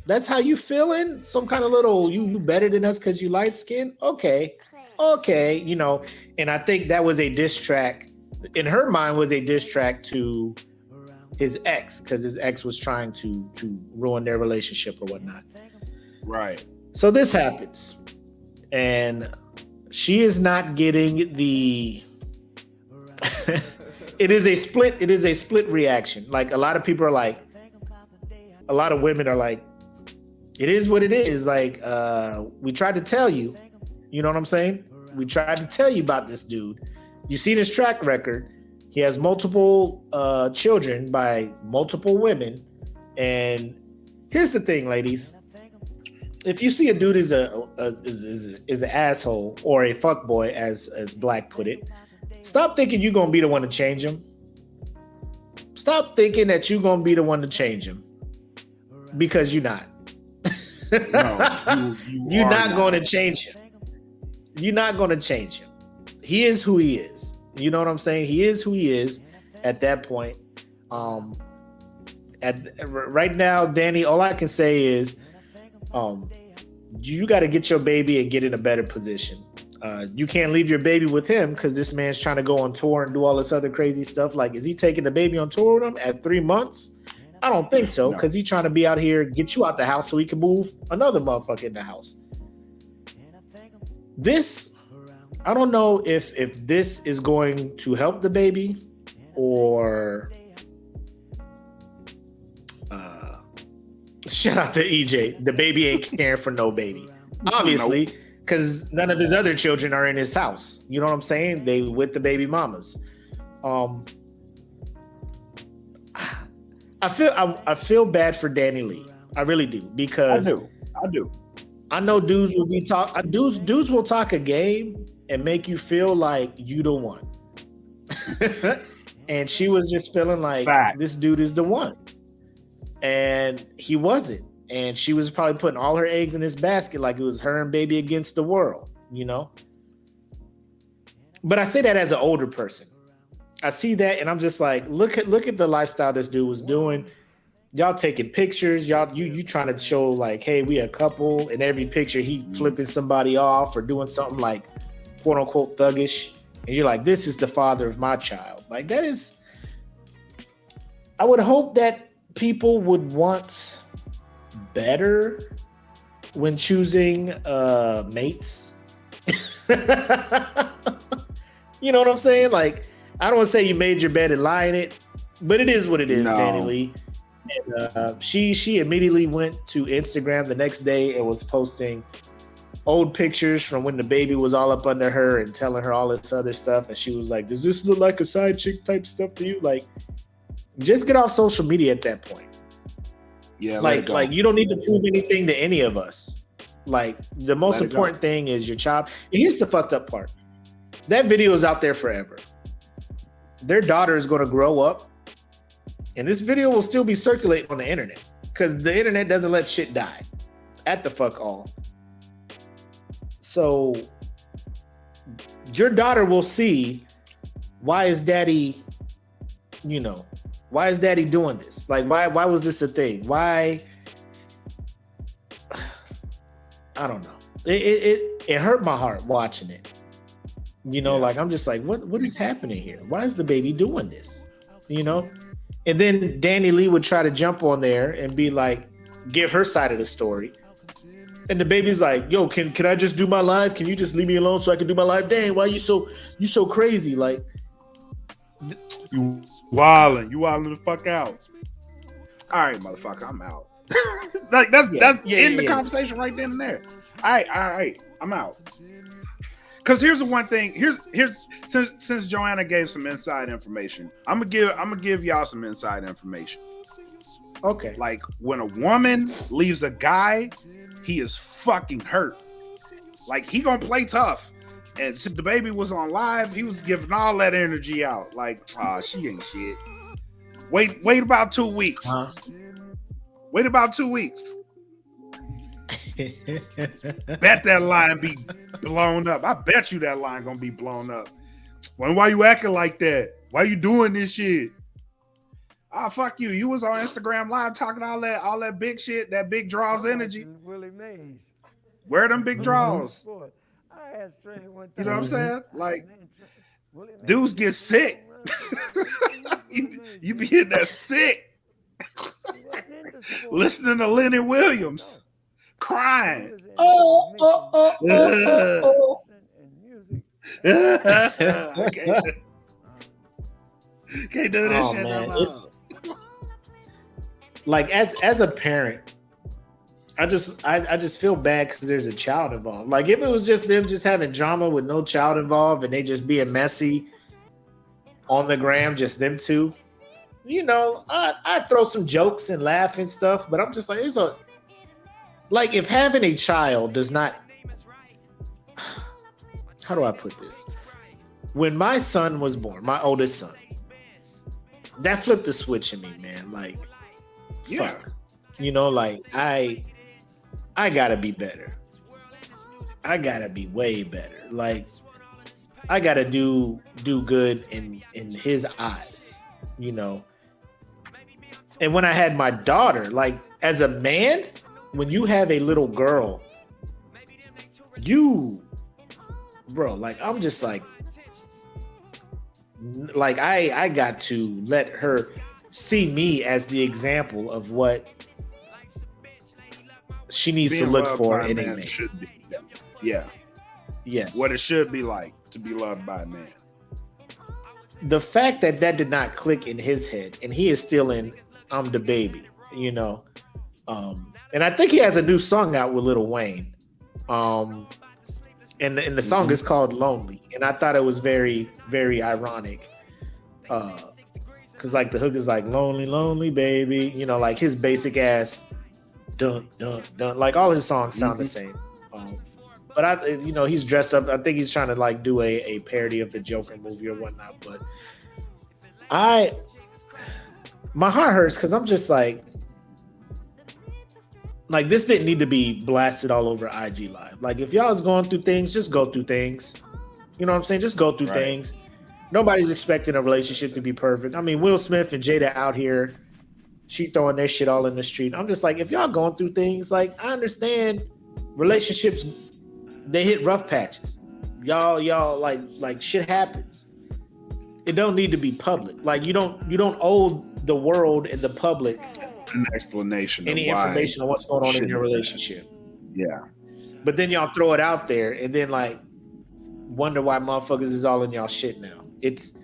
that's how you feeling? Some kind of little, you better than us because you light-skinned? Okay, you know. And I think that was a diss track, in her mind, was a diss track to his ex, because his ex was trying to ruin their relationship or whatnot. Right. So this happens, and she is not getting the. It is a split reaction. Like, a lot of people are like, a lot of women are like, it is what it is. Like, we tried to tell you, you know what I'm saying? We tried to tell you about this dude. You've seen his track record. He has multiple children by multiple women. And here's the thing, ladies. If you see a dude is an asshole or a fuckboy, as Black put it, stop thinking you're going to be the one to change him. Stop thinking that you're going to be the one to change him. Because you're not. No, you're not going to change him. You're not going to change him. He is who he is. You know what I'm saying? He is who he is at that point. Right now, Dani, all I can say is you got to get your baby and get in a better position. You can't leave your baby with him because this man's trying to go on tour and do all this other crazy stuff. Like, is he taking the baby on tour with him at 3 months? I don't think so, because he's trying to be out here, get you out the house so he can move another motherfucker in the house. This, I don't know if this is going to help the baby or shout out to EJ. The baby ain't caring for no baby. Obviously, because none of his other children are in his house. You know what I'm saying? They with the baby mamas. I feel bad for Dani Lee. I really do, because I do. I know dudes will talk a game and make you feel like you the one. And she was just feeling like this dude is the one. And he wasn't. And she was probably putting all her eggs in his basket like it was her and baby against the world, you know? But I say that as an older person. I see that and I'm just like, look at the lifestyle this dude was doing. Y'all taking pictures, you trying to show like, hey, we a couple. In every picture, he flipping somebody off or doing something like quote unquote thuggish. And you're like, this is the father of my child. Like, that is, I would hope that people would want better when choosing mates. You know what I'm saying? Like, I don't want to say you made your bed and lie in it, but it is what it is, Dani Lee. And she immediately went to Instagram the next day and was posting old pictures from when the baby was all up under her and telling her all this other stuff. And she was like, does this look like a side chick type stuff to you? Like, just get off social media at that point. Yeah, like you don't need to prove anything to any of us. Like, the most important thing is your child. And here's the fucked up part. That video is out there forever. Their daughter is going to grow up, and this video will still be circulating on the internet because the internet doesn't let shit die. At the fuck all. So your daughter will see, why is daddy doing this? Like, why was this a thing? Why? I don't know. It hurt my heart watching it. You know, like, I'm just like, what is happening here? Why is the baby doing this? You know? And then Dani Lee would try to jump on there and be like, give her side of the story. And the baby's like, yo, can I just do my live? Can you just leave me alone so I can do my live? Dang, why you so crazy? Like, you wilding the fuck out. All right, motherfucker, I'm out. Like, that's the conversation right then and there. All right, I'm out. Because here's the one thing. Here's since Joanna gave some inside information, I'm gonna give y'all some inside information. Okay. Like, when a woman leaves a guy, he is fucking hurt. Like, he gonna play tough. And since the baby was on live, he was giving all that energy out. Like, she ain't shit. Wait about 2 weeks. Wait about 2 weeks. Bet that line be blown up. I bet you that line gonna be blown up. Why you acting like that? Why you doing this shit? Fuck you. You was on Instagram Live talking all that big shit, that big draws energy. Where are them big draws? You know what I'm saying? Like, dudes get sick. you be in there sick. Listening to Lenny Williams. Crying. Can't do this shit. Man. It's like, as a parent, I just feel bad because there's a child involved. Like, if it was just them just having drama with no child involved and they just being messy on the gram, just them two, you know, I'd throw some jokes and laugh and stuff. But I'm just like, like, if having a child does not, how do I put this? When my son was born, my oldest son, that flipped the switch in me, man. Like, fuck. You know, like, I gotta be better. I gotta be way better. Like, I gotta do good in his eyes, you know. And when I had my daughter, like, as a man, when you have a little girl, you bro, like I'm just like I got to let her see me as the example of what she needs to look for in a man. Should be. Yeah. Yes. What it should be like to be loved by a man. The fact that did not click in his head, and he is still in I'm DaBaby, you know. And I think he has a new song out with Lil Wayne. And the song is called Lonely. And I thought it was very, very ironic. Cause like the hook is like lonely, lonely baby, you know, like his basic ass dun dun dun. Like all his songs sound the same. But he's dressed up. I think he's trying to like do a parody of the Joker movie or whatnot. But my heart hurts because I'm just like this didn't need to be blasted all over IG Live. Like if y'all is going through things, just go through things. You know what I'm saying? Just go through things. Nobody's expecting a relationship to be perfect. I mean, Will Smith and Jada out here, she throwing their shit all in the street. I'm just like, if y'all going through things, like I understand relationships, they hit rough patches. Y'all like shit happens. It don't need to be public. Like you don't owe the world and the public an explanation, any information on what's going on in your relationship. Yeah. But then y'all throw it out there and then like wonder why motherfuckers is all in y'all shit now. It's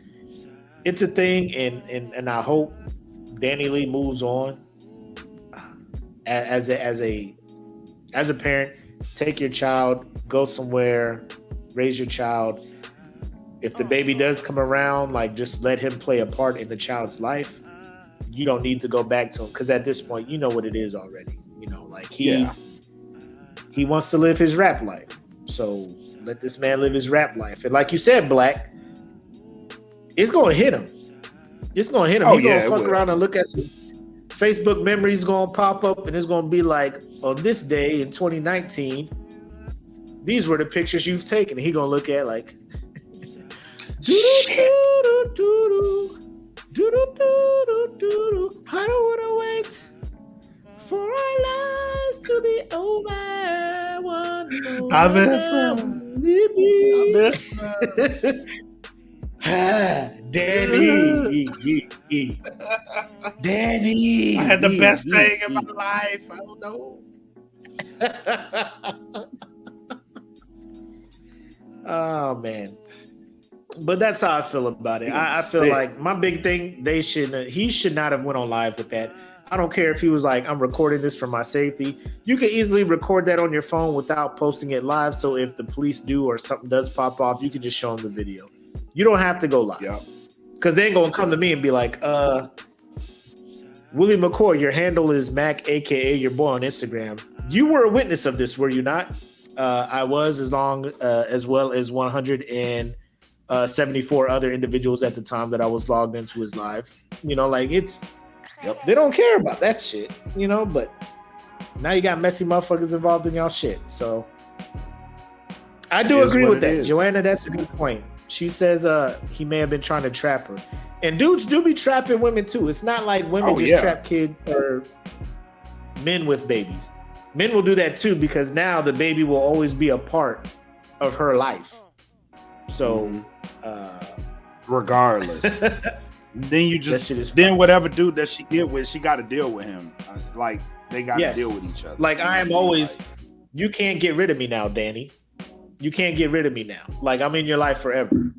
a thing, and I hope Dani Lee moves on as a parent. Take your child, go somewhere, raise your child. If the baby does come around, like just let him play a part in the child's life. You don't need to go back to him because at this point, you know what it is already. You know, like he wants to live his rap life. So let this man live his rap life. And like you said, Black, it's going to hit him. It's going to hit him. He's going to fuck around and look at some Facebook memories going to pop up, and it's going to be like, on this day in 2019, these were the pictures you've taken. And he's going to look at like, I don't want to wait for our lives to be over. I miss him. Dani. Dani. I had the best thing in my life. I don't know. Oh man. But that's how I feel about it. I feel like my big thing, he should not have went on live with that. I don't care if he was like, I'm recording this for my safety. You can easily record that on your phone without posting it live. So if the police do or something does pop off, you can just show them the video. You don't have to go live. Yeah. Because they ain't going to come to me and be like, Willie McCoy, your handle is Mac, a.k.a. your boy on Instagram. You were a witness of this, were you not? I was, as well as 174 other individuals at the time that I was logged into his live. You know, like they don't care about that shit, you know, but now you got messy motherfuckers involved in y'all shit. So I do agree with that. Joanna, that's a good point. She says he may have been trying to trap her. And dudes do be trapping women too. It's not like women trap kids or men with babies. Men will do that too because now the baby will always be a part of her life. So regardless. Then you just whatever dude that she get with, she got to deal with him. Like they got to deal with each other. Like I am always, you can't get rid of me now, Dani. You can't get rid of me now. Like I'm in your life forever.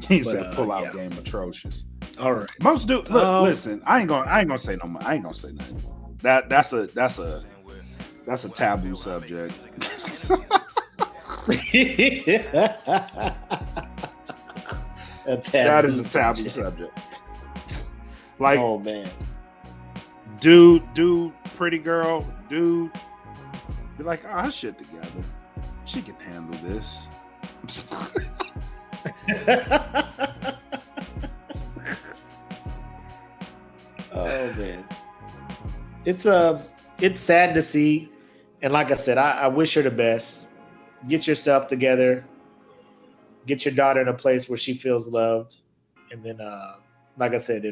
He said pull out game atrocious. All right. Most dudes listen, I ain't gonna say no more. I ain't gonna say nothing. That's a taboo subject. That is a taboo subject. Like, oh man, dude, pretty girl, dude, be like, oh, her shit together. She can handle this. Oh man, it's sad to see, and like I said, I wish her the best. Get yourself together. Get your daughter in a place where she feels loved, and then, like I said,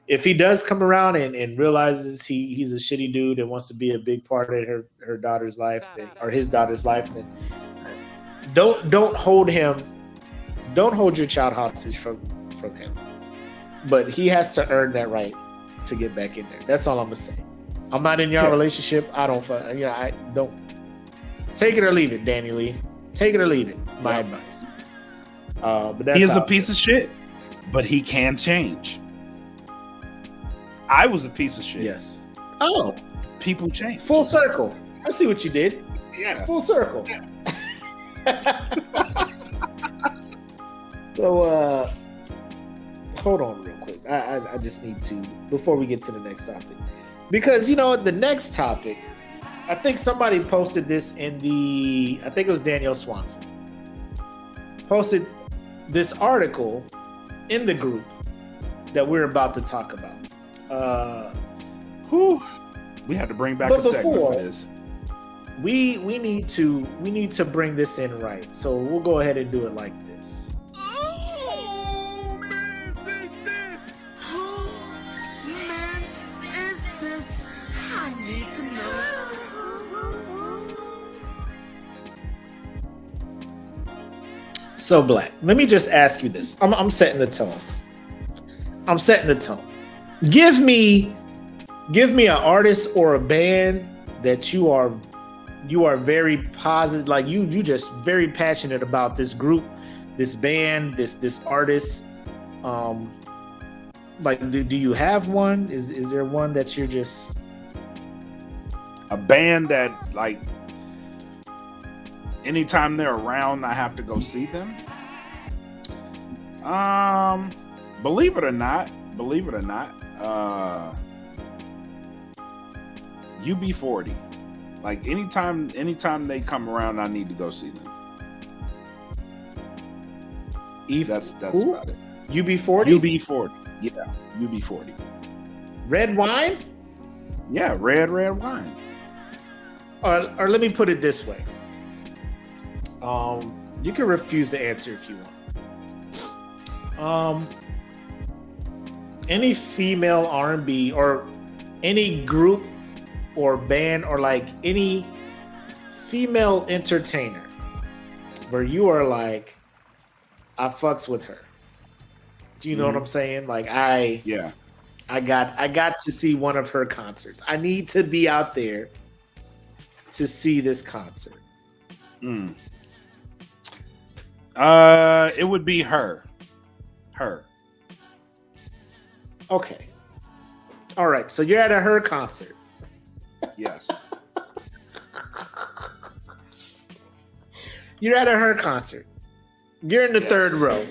if he does come around and realizes he's a shitty dude and wants to be a big part of her daughter's life or his daughter's life, then don't hold him. Don't hold your child hostage from him. But he has to earn that right to get back in there. That's all I'm gonna say. I'm not in your relationship. I don't take it or leave it, Danny Lee. Take it or leave it. My advice. But that's he is a piece of shit, but he can change. I was a piece of shit. Yes. Oh, people change. Full circle. I see what you did. Yeah. Full circle. Yeah. So, hold on real quick. I just need to, before we get to the next topic, because the next topic, I think somebody posted this I think it was Danielle Swanson, posted this article in the group that we're about to talk about. We had to bring back a segment for this. We need to bring this in right. So we'll go ahead and do it like this. Oh, man, is this? Who man is this? I need to know. So Black, let me just ask you this. I'm setting the tone. Give me an artist or a band that you are very positive, like you just very passionate about this group, this band, this artist. Like do you have one? Is there one that you're just a band that, like, anytime they're around I have to go see them? Believe it or not, UB40. Like anytime they come around, I need to go see them. That's who? about it. UB40? UB40. Yeah, UB40. Red wine? Yeah, red wine. Or let me put it this way. You can refuse to answer if you want. Any female R&B or any group or band or like any female entertainer where you are like, I fucks with her. Do you know what I'm saying? Like I got to see one of her concerts. I need to be out there to see this concert. It would be her. Okay. All right. So you're at a her concert. Yes. You're at a her concert. You're in the third row.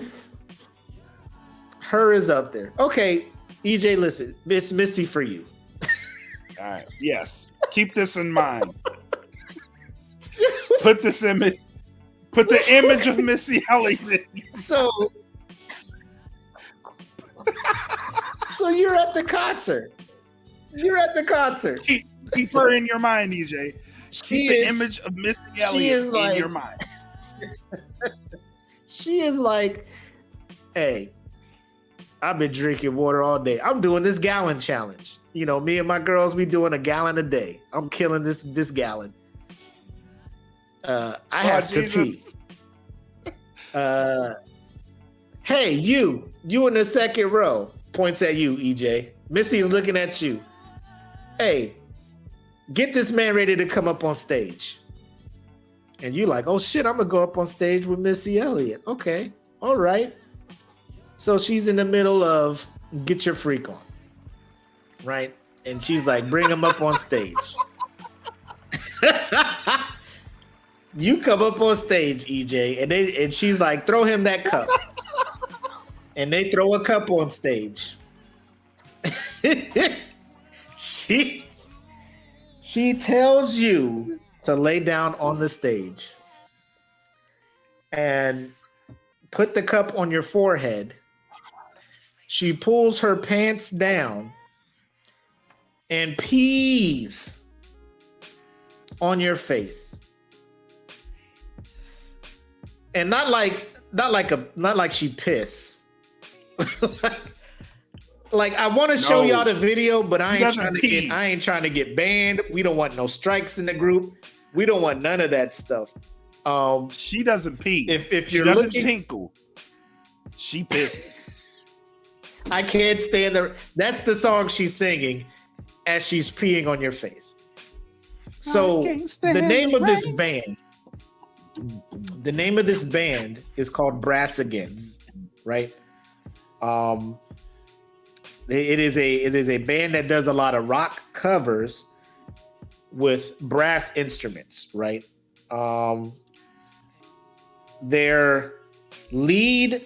Her is up there. Okay, EJ, listen. It's Missy for you. All right. Yes. Keep this in mind. Put the image of Missy Elliott. So you're at the concert. Keep her in your mind, EJ. Keep the image of Missy Elliott in your mind. She is like, hey, I've been drinking water all day. I'm doing this gallon challenge. Me and my girls, we doing a gallon a day. I'm killing this gallon. I have to pee. Hey, you in the second row. Points at you, EJ. Missy is looking at you. Hey, get this man ready to come up on stage. And you like, oh shit, I'm gonna go up on stage with Missy Elliott. Okay, all right. So she's in the middle of Get Your Freak On, right? And she's like, bring him up on stage. You come up on stage, EJ, and she's like, throw him that cup. And they throw a cup on stage. She tells you to lay down on the stage and put the cup on your forehead. She pulls her pants down and pees on your face. And not like she piss. Like, I want to show y'all the video, but I He ain't doesn't trying to get banned. We don't want no strikes in the group. We don't want none of that stuff. She doesn't pee. If she you're doesn't looking, tinkle, she pisses. I can't stand there. That's the song she's singing as she's peeing on your face. So the name of this band is called Brass Against, right? It is a band that does a lot of rock covers with brass instruments, right? Their lead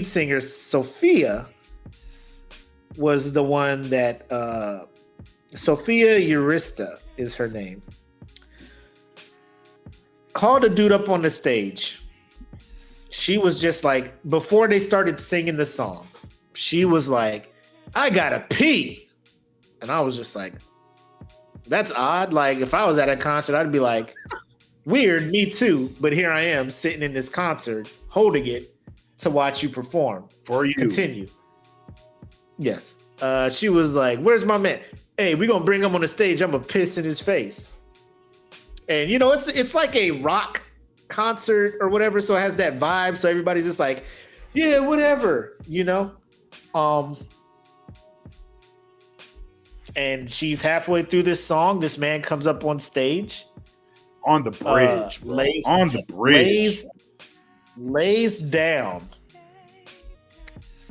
singer, Sophia, was the one that Sophia Eurista is her name. Called a dude up on the stage. She was just like, before they started singing the song, she was like, I gotta pee. And I was just like, that's odd. Like, if I was at a concert, I'd be like, weird, me too. But here I am sitting in this concert, holding it to watch you perform. For you. Continue. Yes. She was like, where's my man? Hey, we're gonna bring him on the stage. I'm gonna piss in his face. And you know, it's like a rock concert or whatever, so it has that vibe. So everybody's just like, yeah, whatever, you know. And she's halfway through this song. This man comes up on stage. On the bridge, on the bridge. Lays down.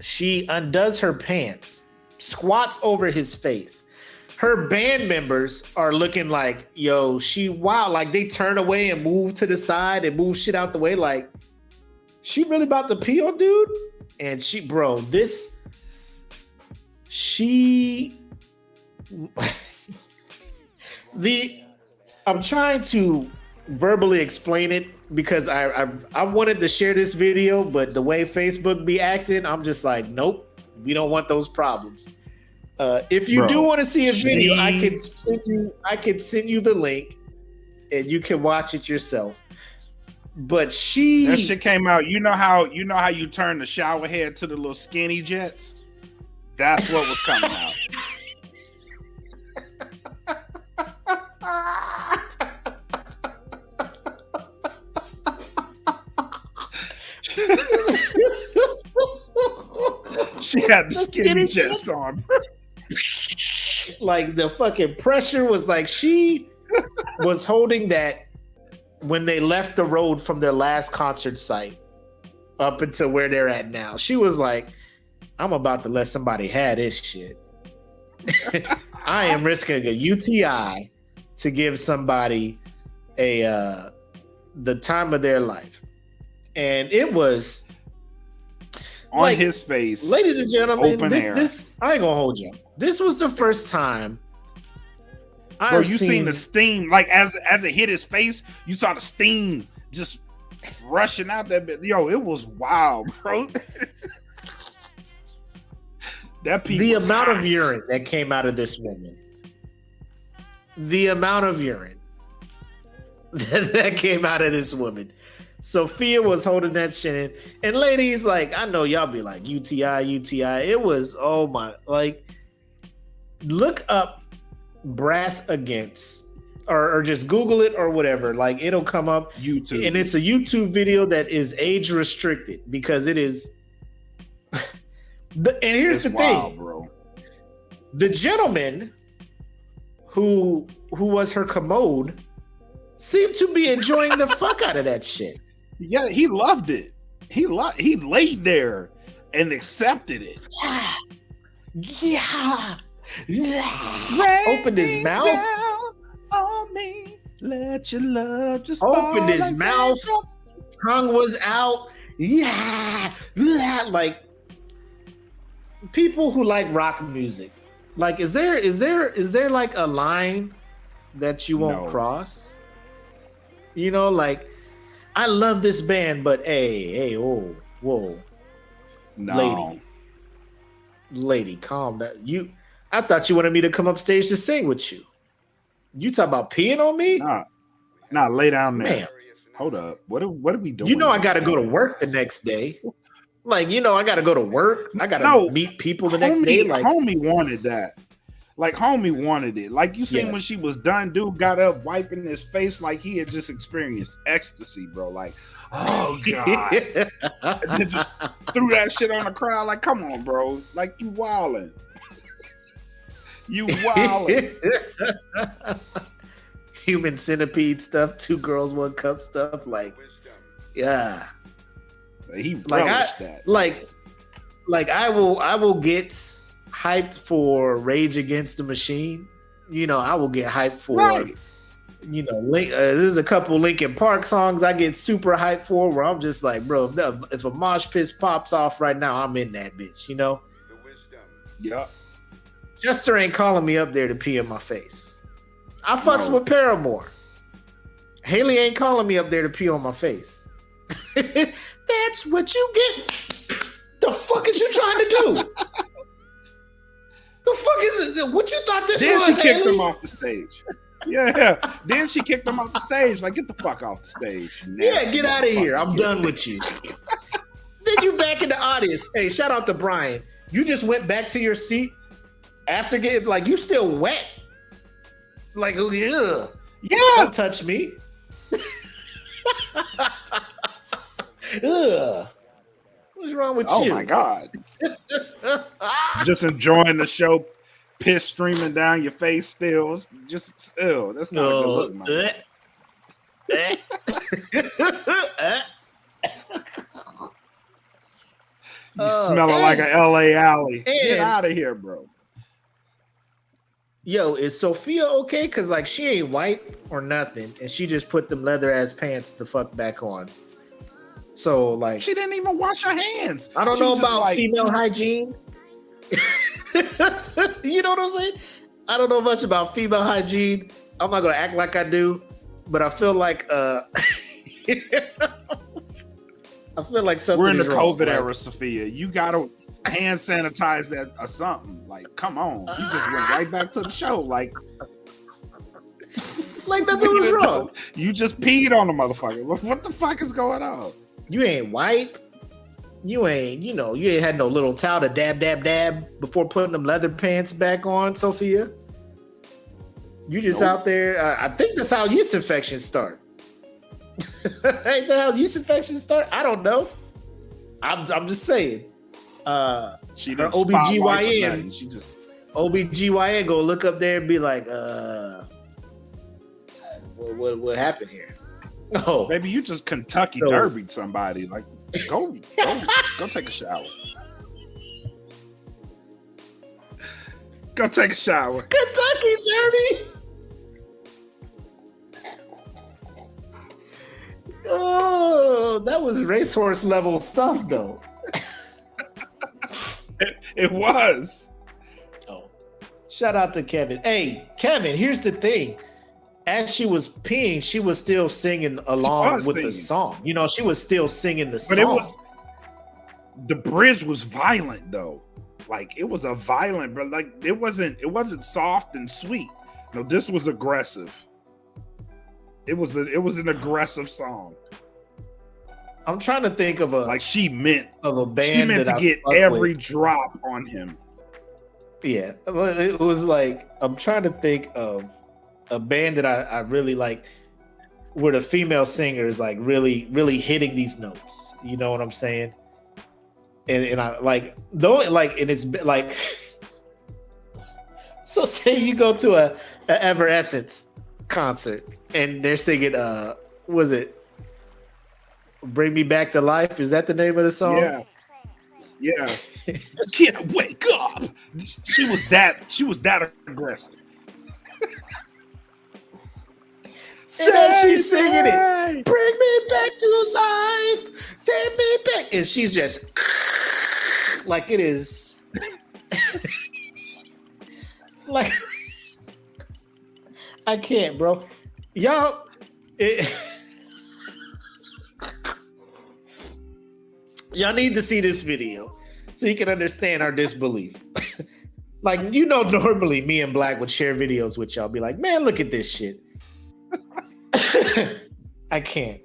She undoes her pants, squats over his face. Her band members are looking like, yo, wow. Like, they turn away and move to the side and move shit out the way. Like, she really about to pee on dude? And I'm trying to verbally explain it because I wanted to share this video, but the way Facebook be acting, I'm just like, nope, we don't want those problems. If you do want to see a video, I can send you the link and you can watch it yourself. But that shit came out. You know how you turn the shower head to the little skinny jets? That's what was coming out. She had the skinny jets on. Like, the fucking pressure was like, she was holding that when they left the road from their last concert site up until where they're at now. She was like, I'm about to let somebody have this shit. I am risking a UTI to give somebody the time of their life. And it was on like, his face. Ladies and gentlemen, this I ain't gonna hold you. This was the first time seen the steam. Like, as it hit his face, you saw the steam just rushing out that bit. Yo, it was wild, bro. The amount of urine that came out of this woman. The amount of urine that came out of this woman. Sophia was holding that shit in. And ladies, like, I know y'all be like, UTI. It was, oh my, like, look up Brass Against or just Google it or whatever. Like, it'll come up. YouTube. And it's a YouTube video that is age restricted because it is. And here's the thing, bro. The gentleman who was her commode seemed to be enjoying the fuck out of that shit. Yeah, he loved it. He laid there and accepted it. Yeah. Opened his mouth. On me. Let your love just opened his mouth. Tongue was out. Yeah. Like, people who like rock music, like, is there like a line that you won't cross? You know, like, I love this band, but hey, whoa, no. lady, calm down. I thought you wanted me to come upstage to sing with you. You talk about peeing on me? Nah, lay down there. Man. Hold up. What are we doing? You know, I got to go to work the next day. Like, I got to go to work. I got to meet people the next day. Like, homie wanted that. Like, homie wanted it. Like, you seen when she was done, dude got up wiping his face like he had just experienced ecstasy, bro. Like, oh, God. And then just threw that shit on the crowd. Like, come on, bro. Like, you wildin'. You wildin'. Human centipede stuff, 2 girls, 1 cup stuff. Like, yeah. He relished that. Like, I will get hyped for Rage Against the Machine. I will get hyped for, there's a couple Linkin Park songs I get super hyped for where I'm just like, bro, if a mosh pit pops off right now, I'm in that bitch, The wisdom. Yeah. Chester ain't calling me up there to pee in my face. I fucks with Paramore. Haley ain't calling me up there to pee on my face. That's what you get. The fuck is you trying to do? The fuck is it? What you thought this then was? Then she kicked Haley? him off the stage. Yeah. Then she kicked him off the stage. Like, get the fuck off the stage. Yeah, get out of here. I'm done with you. Then you back in the audience. Hey, shout out to Brian. You just went back to your seat after getting, like, you still wet. Like, oh, yeah. Yeah. Don't touch me. Ugh. What's wrong with you? Oh my God. Just enjoying the show, piss streaming down your face still. Just ew. That's not a good look, man. You smelling like an LA alley. Get out of here, bro. Yo, is Sophia okay? Cause like she ain't white or nothing, and she just put them leather ass pants the fuck back on. So like she didn't even wash her hands. I don't know about female hygiene. You know what I'm saying? I don't know much about female hygiene. I'm not gonna act like I do, but I feel like I feel like something. We're in the wrong, COVID era, Sophia. You gotta hand sanitize that or something. Like, come on. You just went right back to the show. Like nothing was wrong. You just peed on the motherfucker. What the fuck is going on? You ain't white. You ain't, you ain't had no little towel to dab before putting them leather pants back on, Sophia. You just out there. I think that's how yeast infections start. Ain't that how yeast infections start? I don't know. I'm just saying. She her OBGYN. She just OBGYN go look up there and be like, what happened here? Oh, maybe you just Kentucky derbied somebody. Like, go take a shower. Go take a shower. Kentucky Derby. Oh, that was racehorse level stuff, though. It was. Oh, shout out to Kevin. Hey, Kevin, here's the thing. As she was peeing, she was still singing along with the song. She was still singing the song. But the bridge was violent though. Like, it was a violent, but like it wasn't soft and sweet. No, this was aggressive. It was an aggressive song. I'm trying to think of a band. She meant to get every drop on him. Yeah, it was like, I'm trying to think of a band that I really like, where the female singer is like really, really hitting these notes. You know what I'm saying? And I like, though, like, and it's like, so say you go to a Everessence concert and they're singing, was it Bring Me Back to Life? Is that the name of the song? Yeah. Can't wake up. She was that aggressive. And then she's singing it. Bring me back to life. Take me back. And she's just like, it is. Like, I can't, bro. Y'all. Y'all need to see this video so you can understand our disbelief. Like, normally me and Black would share videos with y'all. Be like, man, look at this shit. I can't.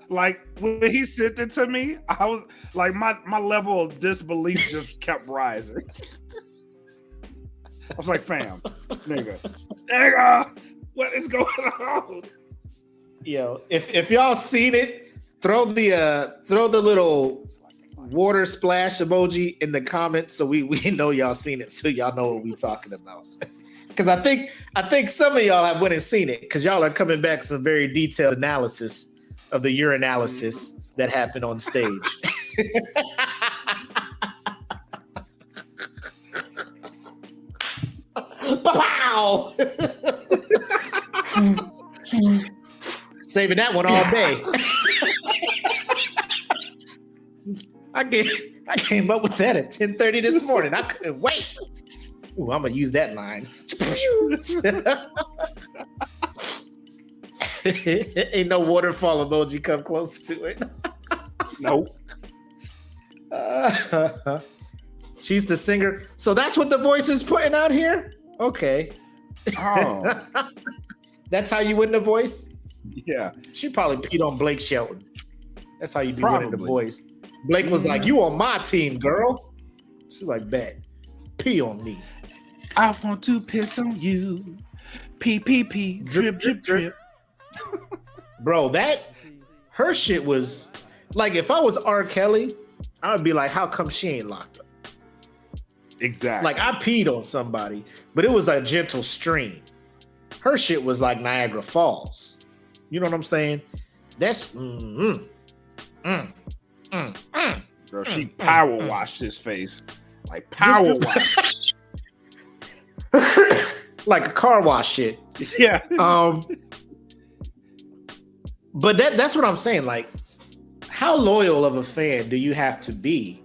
Like when he sent it to me, I was like, my level of disbelief just kept rising. I was like, fam, nigga, what is going on? Yo, if y'all seen it, throw the little water splash emoji in the comments so we know y'all seen it, so y'all know what we talking about. Because I think some of y'all have went and seen it because y'all are coming back some very detailed analysis of the urinalysis that happened on stage. Pow! Saving that one all day. I came up with that at 10:30 this morning. I couldn't wait. Ooh, I'm gonna use that line. Ain't no waterfall emoji come close to it. Nope. She's the singer. So that's what The Voice is putting out here? Okay. Oh. That's how you win The Voice? Yeah. She probably peed on Blake Shelton. That's how you be winning The Probably. Voice. Blake was like, you on my team, girl. She's like, bet. Pee on me. I want to piss on you. Pee, pee, pee. Drip, drip, drip. Bro, her shit was like, if I was R. Kelly, I would be like, how come she ain't locked up? Exactly. Like, I peed on somebody, but it was a gentle stream. Her shit was like Niagara Falls. You know what I'm saying? That's Girl, she power washed his face. Like power wash. like a car wash shit. Yeah. But that's what I'm saying. Like, how loyal of a fan do you have to be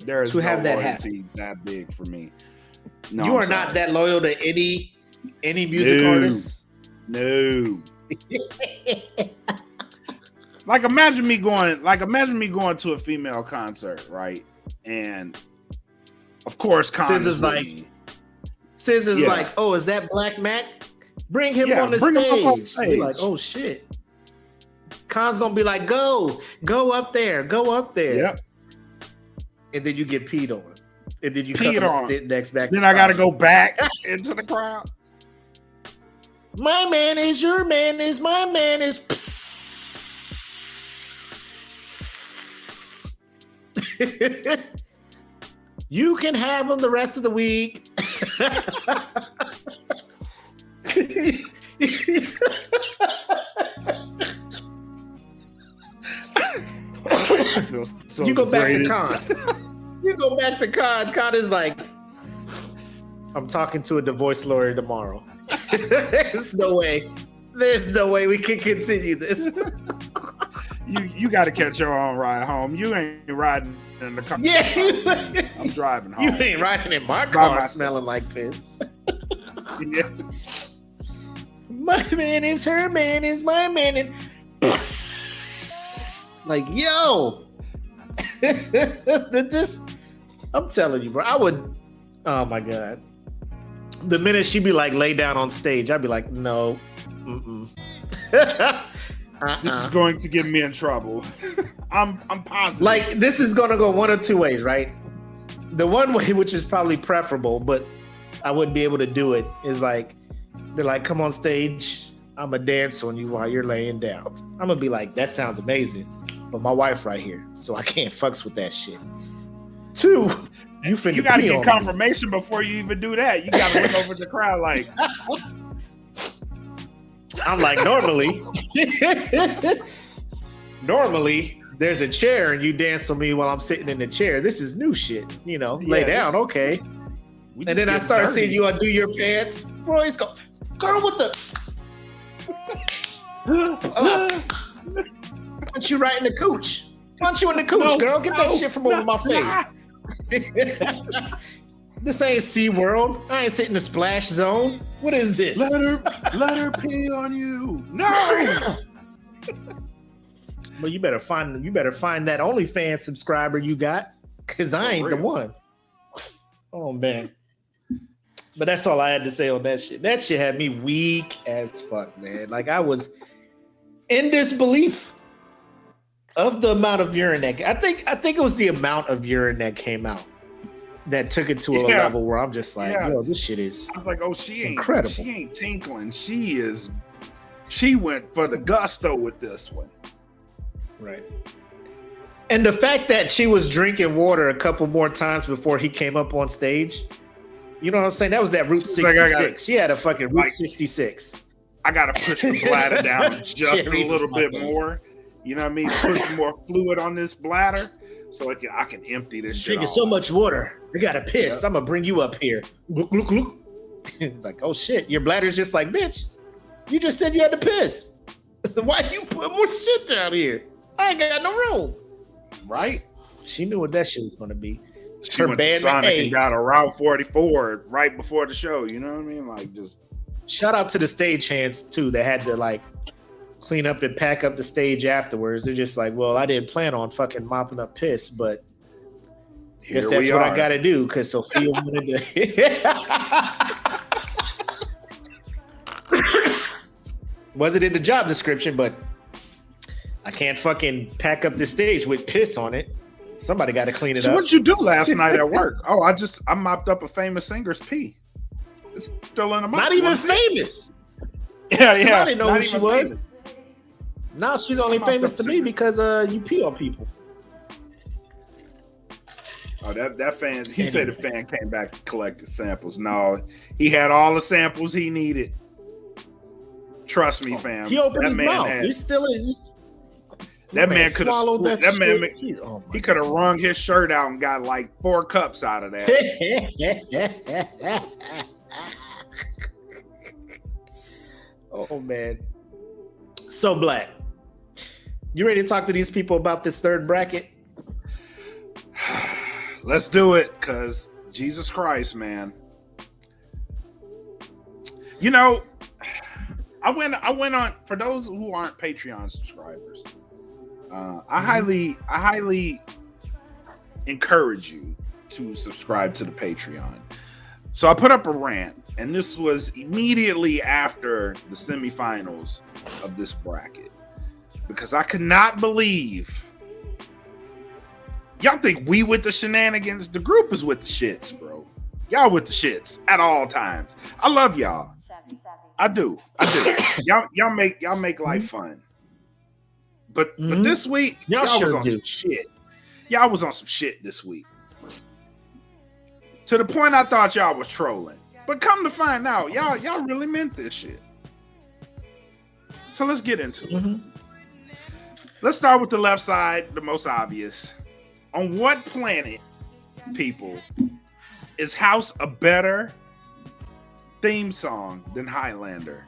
There is to have that loyalty that big for me. No, you I'm are sorry. not that loyal to any music artist. No. Like imagine me going to a female concert, right? And of course, Sis is like, oh, is that Black Mac? Bring him on the bring him up on stage. stage. You're like, oh shit. Khan's gonna be like, go up there. Yep. And then you get peed on. And then you Peed come on. sit next back. Then I gotta go back into the crowd. My man is your man is my man is. You can have him the rest of the week. I feel so You go back to degraded. Khan. You go back to Khan. Khan is like, I'm talking to a divorce lawyer tomorrow. There's no way we can continue this. You got to catch your own ride home. You ain't riding in the car. Yeah, I'm driving home. you ain't riding in my By car myself. smelling like piss. Yeah. My man is her man is my man, and like, yo, I'm telling you, bro. I would. Oh my god. The minute she be like lay down on stage, I'd be like, no. This is going to get me in trouble. I'm positive. Like, this is gonna go one of two ways, right? The one way, which is probably preferable, but I wouldn't be able to do it, is like, they're like, come on stage, I'm gonna dance on you while you're laying down. I'm gonna be like, that sounds amazing, but my wife right here, so I can't fucks with that shit. Two, you gotta pee get on confirmation before you even do that. You gotta look over the crowd like, I'm like, normally there's a chair and you dance on me while I'm sitting in the chair. This is new shit, lay down, okay. And then I start seeing you undo your pants. Bro, he's go, girl, what the? Punch you right in the cooch. Punch you in the cooch, girl. Get that shit from over my face. This ain't SeaWorld. I ain't sitting in the splash zone. What is this? let her pee on you. No. But you better find that OnlyFans subscriber you got, cause I ain't the one. Oh man. But that's all I had to say on that shit. That shit had me weak as fuck, man. Like, I was in disbelief of the amount of urine that I think it was the amount of urine that came out that took it to a level where I'm just like, yo, this shit is. I was like, oh, she ain't incredible. She ain't tinkling. She went for the gusto with this one. Right. And the fact that she was drinking water a couple more times before he came up on stage, you know what I'm saying? That was that Route 66. She had a fucking Route 66. I got to push the bladder down just a little bit more. You know what I mean? Put some more fluid on this bladder so I can empty this shit drinking so much water. I got to piss. I'm going to bring you up here. Look, look, look. It's like, oh, shit. Your bladder's just like, bitch, you just said you had to piss. Why you put more shit down here? I ain't got no room. Right? She knew what that shit was going to be. She went to Sonic and got a Route 44 right before the show. You know what I mean? Like, just shout out to the stagehands too that had to like clean up and pack up the stage afterwards. They're just like, well, I didn't plan on fucking mopping up piss, but I guess that's what I got to do because Sophia wanted to. Wasn't in the job description, but I can't fucking pack up the stage with piss on it. Somebody got to clean it up. What'd you do last night at work? Oh, I mopped up a famous singer's pee. It's still in the mouth. Not even famous. Yeah. I didn't know who she was. Now she's only famous to me because you pee on people. Oh, that fan. He said the fan came back to collect the samples. No, he had all the samples he needed. Trust me, fam. He opened his mouth. He's still in. That man could have swallowed that man. He could have wrung his shirt out and got like 4 cups out of that. Oh man. So Black, you ready to talk to these people about this third bracket? Let's do it, cause Jesus Christ, man. You know, I went on for those who aren't Patreon subscribers. I highly encourage you to subscribe to the Patreon. So I put up a rant, and this was immediately after the semifinals of this bracket, because I could not believe y'all think we with the shenanigans. The group is with the shits, bro. Y'all with the shits at all times. I love y'all. I do. Y'all make life fun. But this week, y'all was on some shit. Y'all was on some shit this week. To the point I thought y'all was trolling. But come to find out, y'all really meant this shit. So let's get into it. Let's start with the left side, the most obvious. On what planet, people, is House a better theme song than Highlander?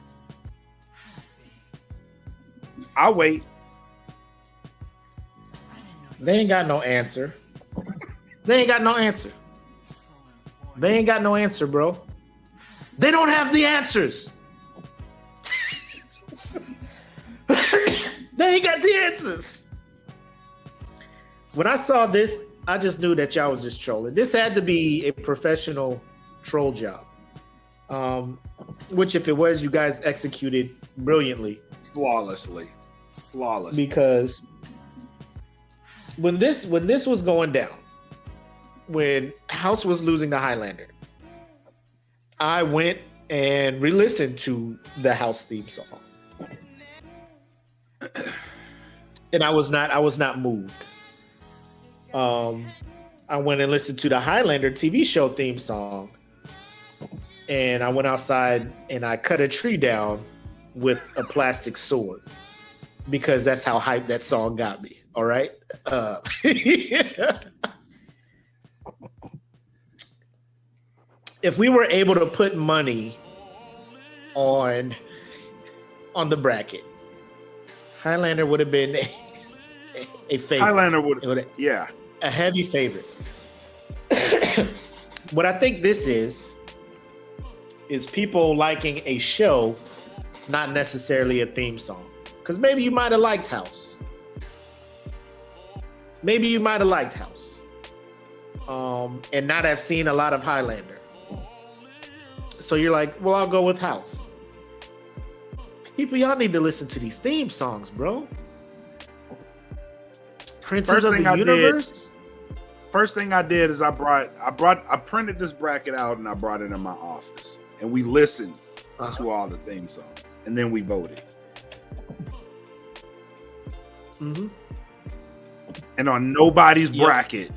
I'll wait. They ain't got no answer. They ain't got no answer, bro. They don't have the answers. They ain't got the answers. When I saw this, I just knew that y'all was just trolling. This had to be a professional troll job. Which, if it was, you guys executed brilliantly. Flawlessly. Because when this was going down, when House was losing to Highlander, I went and re-listened to the House theme song. And I was not moved. I went and listened to the Highlander TV show theme song. And I went outside and I cut a tree down with a plastic sword because that's how hyped that song got me. All right. If we were able to put money on the bracket, Highlander would have been a favorite. Highlander would, yeah, a heavy favorite. What I think this is people liking a show, not necessarily a theme song. Because maybe you might have liked House. And not have seen a lot of Highlander. So you're like, well, I'll go with House. People, y'all need to listen to these theme songs, bro. Princes of the Universe. First thing I did is I printed this bracket out and I brought it in my office, and we listened to all the theme songs, and then we voted. Mm-hmm. And on nobody's bracket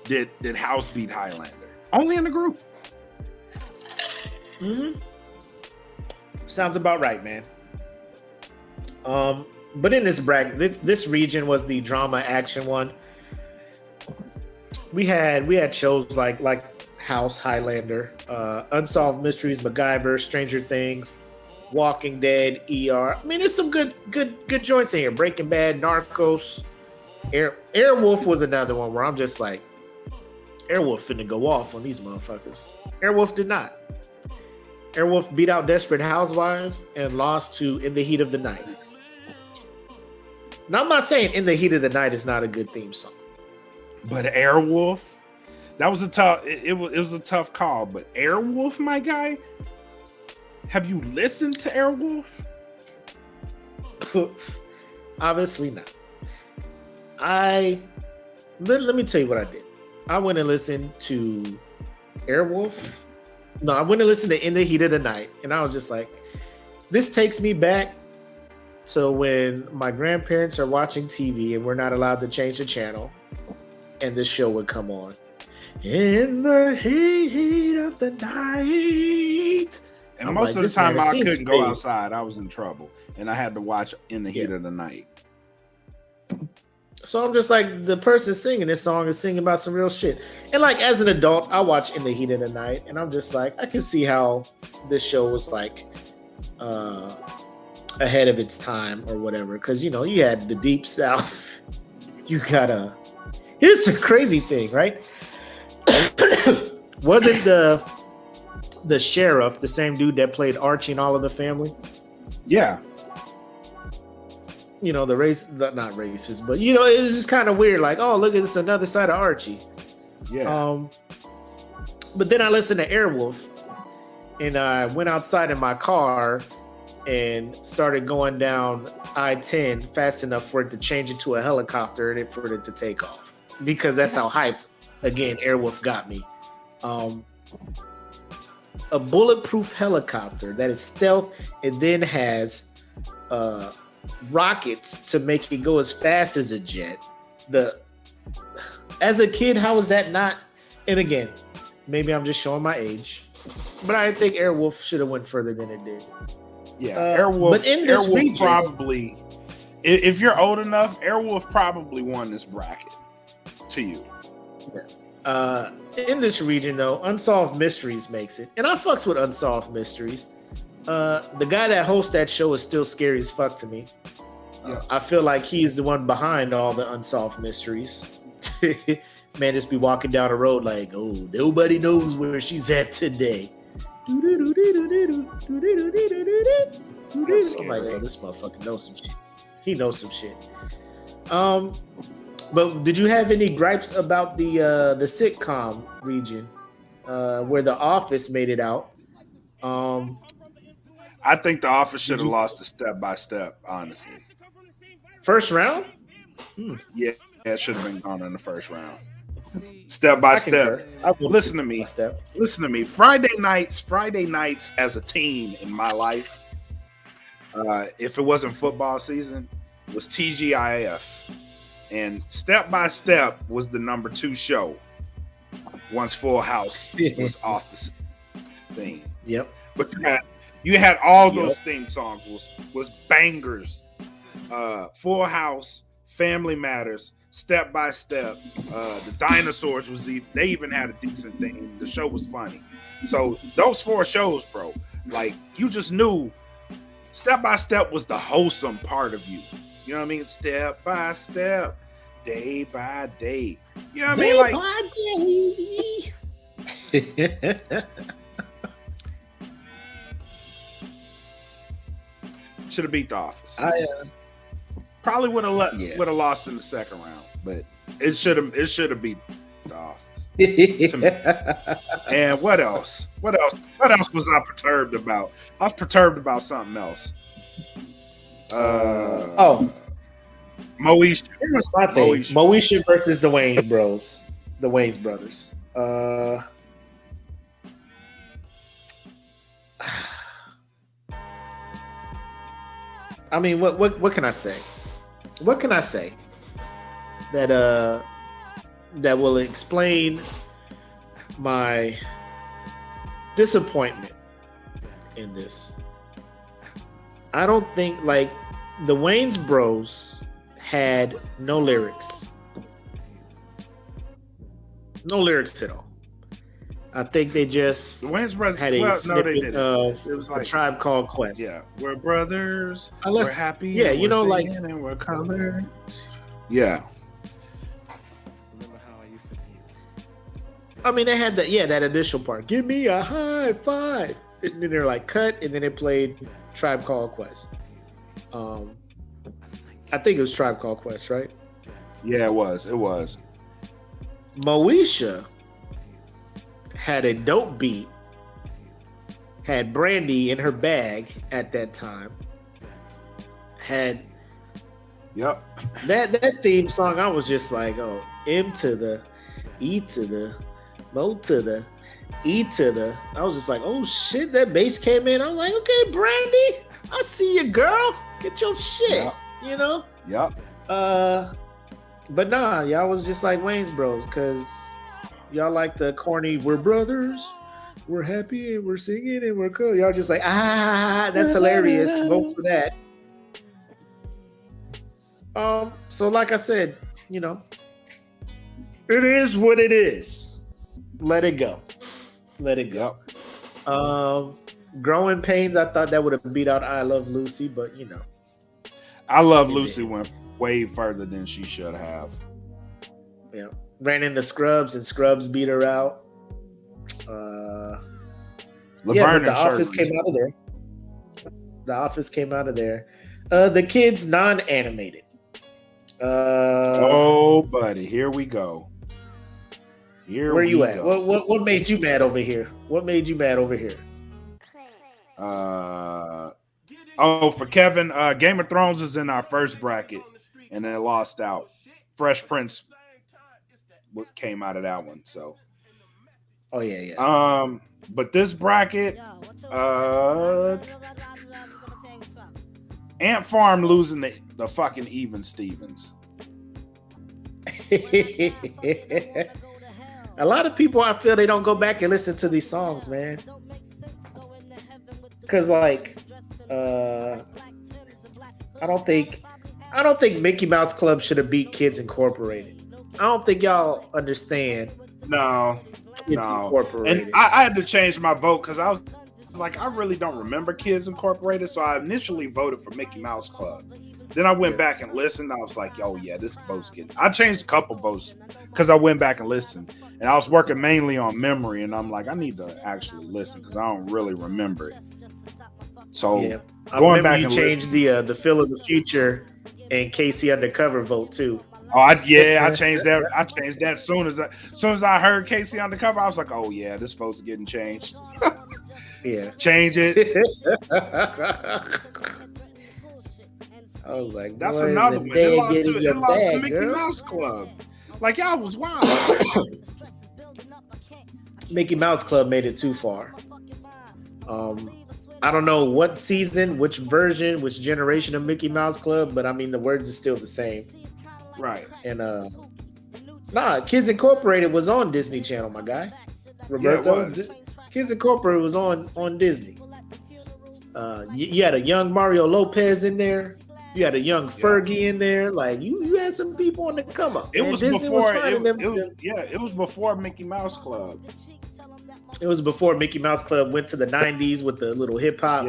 did House beat Highlander. Only in the group. Mm-hmm. Sounds about right, man. But in this bracket, this region was the drama action one. We had shows like House, Highlander, Unsolved Mysteries, MacGyver, Stranger Things, Walking Dead, ER. I mean, there's some good joints in here. Breaking Bad, Narcos, Airwolf was another one where I'm just like, Airwolf finna go off on these motherfuckers. Airwolf did not. Airwolf beat out Desperate Housewives and lost to In the Heat of the Night. Now, I'm not saying In the Heat of the Night is not a good theme song. But Airwolf, that was a tough. It was a tough call. But Airwolf, my guy, have you listened to Airwolf? Obviously not. Let me tell you what I did. I went and listened to Airwolf. No, I went and listened to In the Heat of the Night, and I was just like, this takes me back to when my grandparents are watching TV and we're not allowed to change the channel, and this show would come on. In the heat of the night. And I'm most of the time I couldn't go outside. I was in trouble. And I had to watch In the Heat of the Night. So I'm just like, the person singing this song is singing about some real shit. And like, as an adult, I watch In the Heat of the Night, and I'm just like, I can see how this show was like ahead of its time or whatever. Because, you had the Deep South. You got here's the crazy thing, right? Wasn't the sheriff the same dude that played Archie in All of the Family? Yeah. The not racist, but it was just kind of weird. Like, oh, look at this, another side of Archie. Yeah. But then I listened to Airwolf, and I went outside in my car and started going down I-10 fast enough for it to change into a helicopter and for it to take off, because that's how hyped again Airwolf got me. A bulletproof helicopter that is stealth and then has rockets to make it go as fast as a jet. As a kid, how was that not? And again, maybe I'm just showing my age, but I think Airwolf should have went further than it did. Yeah, Airwolf. But in this region, probably, if you're old enough, Airwolf probably won this bracket to you. In this region, though, Unsolved Mysteries makes it, and I fucks with Unsolved Mysteries. The guy that hosts that show is still scary as fuck to me. I feel like he's the one behind all the Unsolved Mysteries. Man, just be walking down the road like, oh, nobody knows where she's at today. I'm like, oh, this motherfucker knows some shit. He knows some shit. But did you have any gripes about the sitcom region where The Office made it out? I think The Office should have lost to Step by Step, honestly. First round? Yeah, it should have been gone in the first round. Step by Step. Listen to me. Listen to me. Friday nights as a teen in my life, if it wasn't football season, was TGIF. And Step by Step was the number 2 show once Full House was off the thing. Yep. But you had all those theme songs was bangers. Full House, Family Matters, Step by Step, the Dinosaurs they even had a decent theme. The show was funny. So those 4 shows, bro, like you just knew Step by Step was the wholesome part of you. You know what I mean? Step by step, day by day. You know what I mean? Like day. Should have beat The Office. Probably would have lost in the second round, but it should have beat The Office. And what else? What else was I perturbed about? I was perturbed about something else. Moesha. Here's my thing. Moesha versus the Wayans Bros. The Wayans Brothers. I mean, what can I say? What can I say that that will explain my disappointment in this? I don't think like the Wayans Bros had no lyrics. No lyrics at all. I think they just had a snippet of it was like, a Tribe Called Quest. Yeah, we're brothers. We're happy. Yeah, you know, like and we're colored. Yeah. Remember how I used to see you? I mean, they had that initial part. Give me a high five, and then they're like cut, and then they played Tribe Called Quest. I think it was Tribe Called Quest, right? Yeah, it was. It was. Moesha had a dope beat, had Brandy in her bag at that time, had that theme song. I was just like, oh, M to the E to the Mo to the E to the. I was just like, oh shit, that bass came in. I'm like, okay, Brandy, I see you, girl. Get your shit, you know? Yep. But nah, y'all was just like Wayans Bros, because y'all like the corny, we're brothers, we're happy and we're singing and we're cool. Y'all just like, that's hilarious. Vote for that. So like I said, you know, it is what it is. Let it go. Let it go. Yep. Growing Pains, I thought that would have beat out I Love Lucy, but you know. I Love Lucy went way further than she should have. Yeah. Ran into Scrubs and Scrubs beat her out. But The Office came out of there. The Office came out of there. The Kids non-animated. Oh, buddy, here we go. Where you at? What made you mad over here? What made you mad over here? For Kevin, Game of Thrones is in our first bracket, and then it lost out. Fresh Prince came out of that one, so. Oh yeah. But this bracket, Ant Farm losing the fucking Even Stevens. A lot of people, I feel, they don't go back and listen to these songs, man. Because like, I don't think Mickey Mouse Club should have beat Kids Incorporated. I don't think y'all understand. No. Incorporated. And I had to change my vote because I was like, I really don't remember Kids Incorporated, so I initially voted for Mickey Mouse Club. Then I went back and listened. I was like, oh yeah, this vote's getting. I changed a couple votes because I went back and listened, and I was working mainly on memory, and I'm like, I need to actually listen because I don't really remember it. So going back and changed the Feel of the Future and Casey Undercover vote too. Oh, I changed that. I changed that as soon as I heard Casey Undercover. I was like, oh yeah, this vote's getting changed. Yeah, change it. I was like, that's another one. It lost to Mickey Mouse Club. Like y'all was wild. Mickey Mouse Club made it too far. I don't know what season, which version, which generation of Mickey Mouse Club, but I mean the words are still the same. Right. And Kids Incorporated was on Disney Channel, my guy. Roberto. Yeah, Kids Incorporated was on Disney. You had a young Mario Lopez in there. You had a young Fergie in there. Like you had some people on the come up. It was before. It was before Mickey Mouse Club. It was before Mickey Mouse Club went to the 90s with the little hip hop,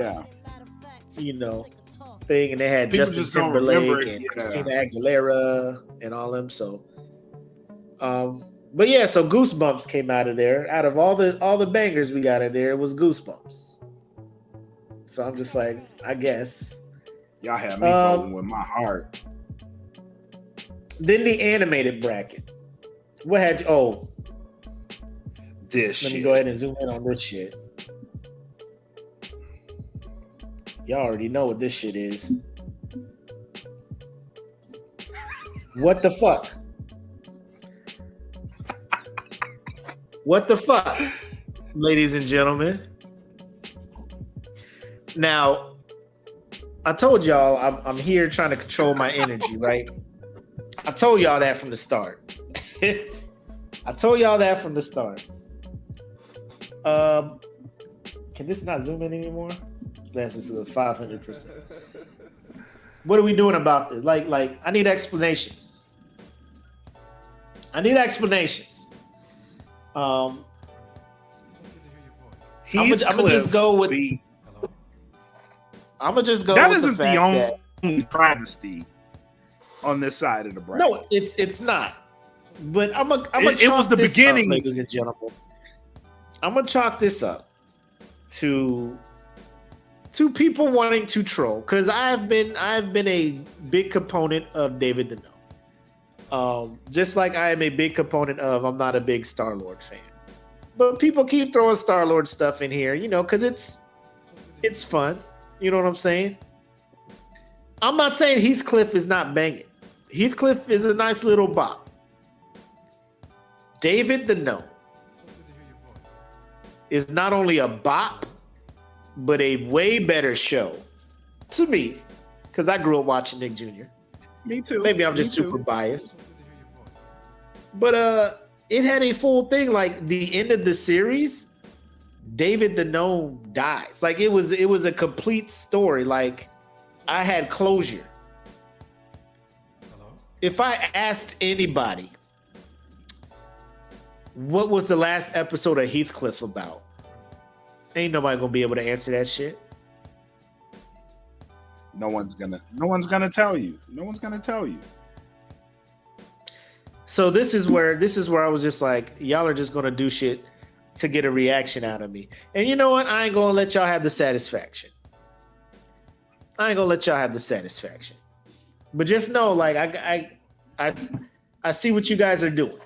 thing, and they had people Justin Timberlake and Christina Aguilera and all them. So, but yeah, so Goosebumps came out of there. Out of all the bangers we got in there, it was Goosebumps. So I'm just like, I guess y'all had me voting with my heart. Then the animated bracket. What had you? Oh. This Let shit. me go ahead and zoom in on this shit. Y'all already know what this shit is. What the fuck? What the fuck, ladies and gentlemen? Now, I told y'all I'm here trying to control my energy, right? I told y'all that from the start. I told y'all that from the start. Can this not zoom in anymore? This is 500%. What are we doing about this? Like, I need explanations. I'm gonna just go with. I'm gonna just go. That with isn't the only travesty on this side of the bracket. No, it's not. But I'm gonna. It was the beginning, ladies and gentlemen. I'm gonna chalk this up to people wanting to troll because I've been a big component of David the No. Just like I am a big component of, I'm not a big Star-Lord fan, but people keep throwing Star-Lord stuff in here, because it's fun. You know what I'm saying? I'm not saying Heathcliff is not banging. Heathcliff is a nice little bop. David the No is not only a bop, but a way better show to me, because I grew up watching Nick Jr. Me too. Maybe I'm just super biased. But it had a full thing, like the end of the series, David the Gnome dies. Like it was a complete story. Like I had closure. If I asked anybody, what was the last episode of Heathcliff about? Ain't nobody gonna be able to answer that shit. No one's gonna tell you. No one's gonna tell you. So this is where I was just like, y'all are just gonna do shit to get a reaction out of me. And you know what? I ain't gonna let y'all have the satisfaction. But just know, like, I see what you guys are doing.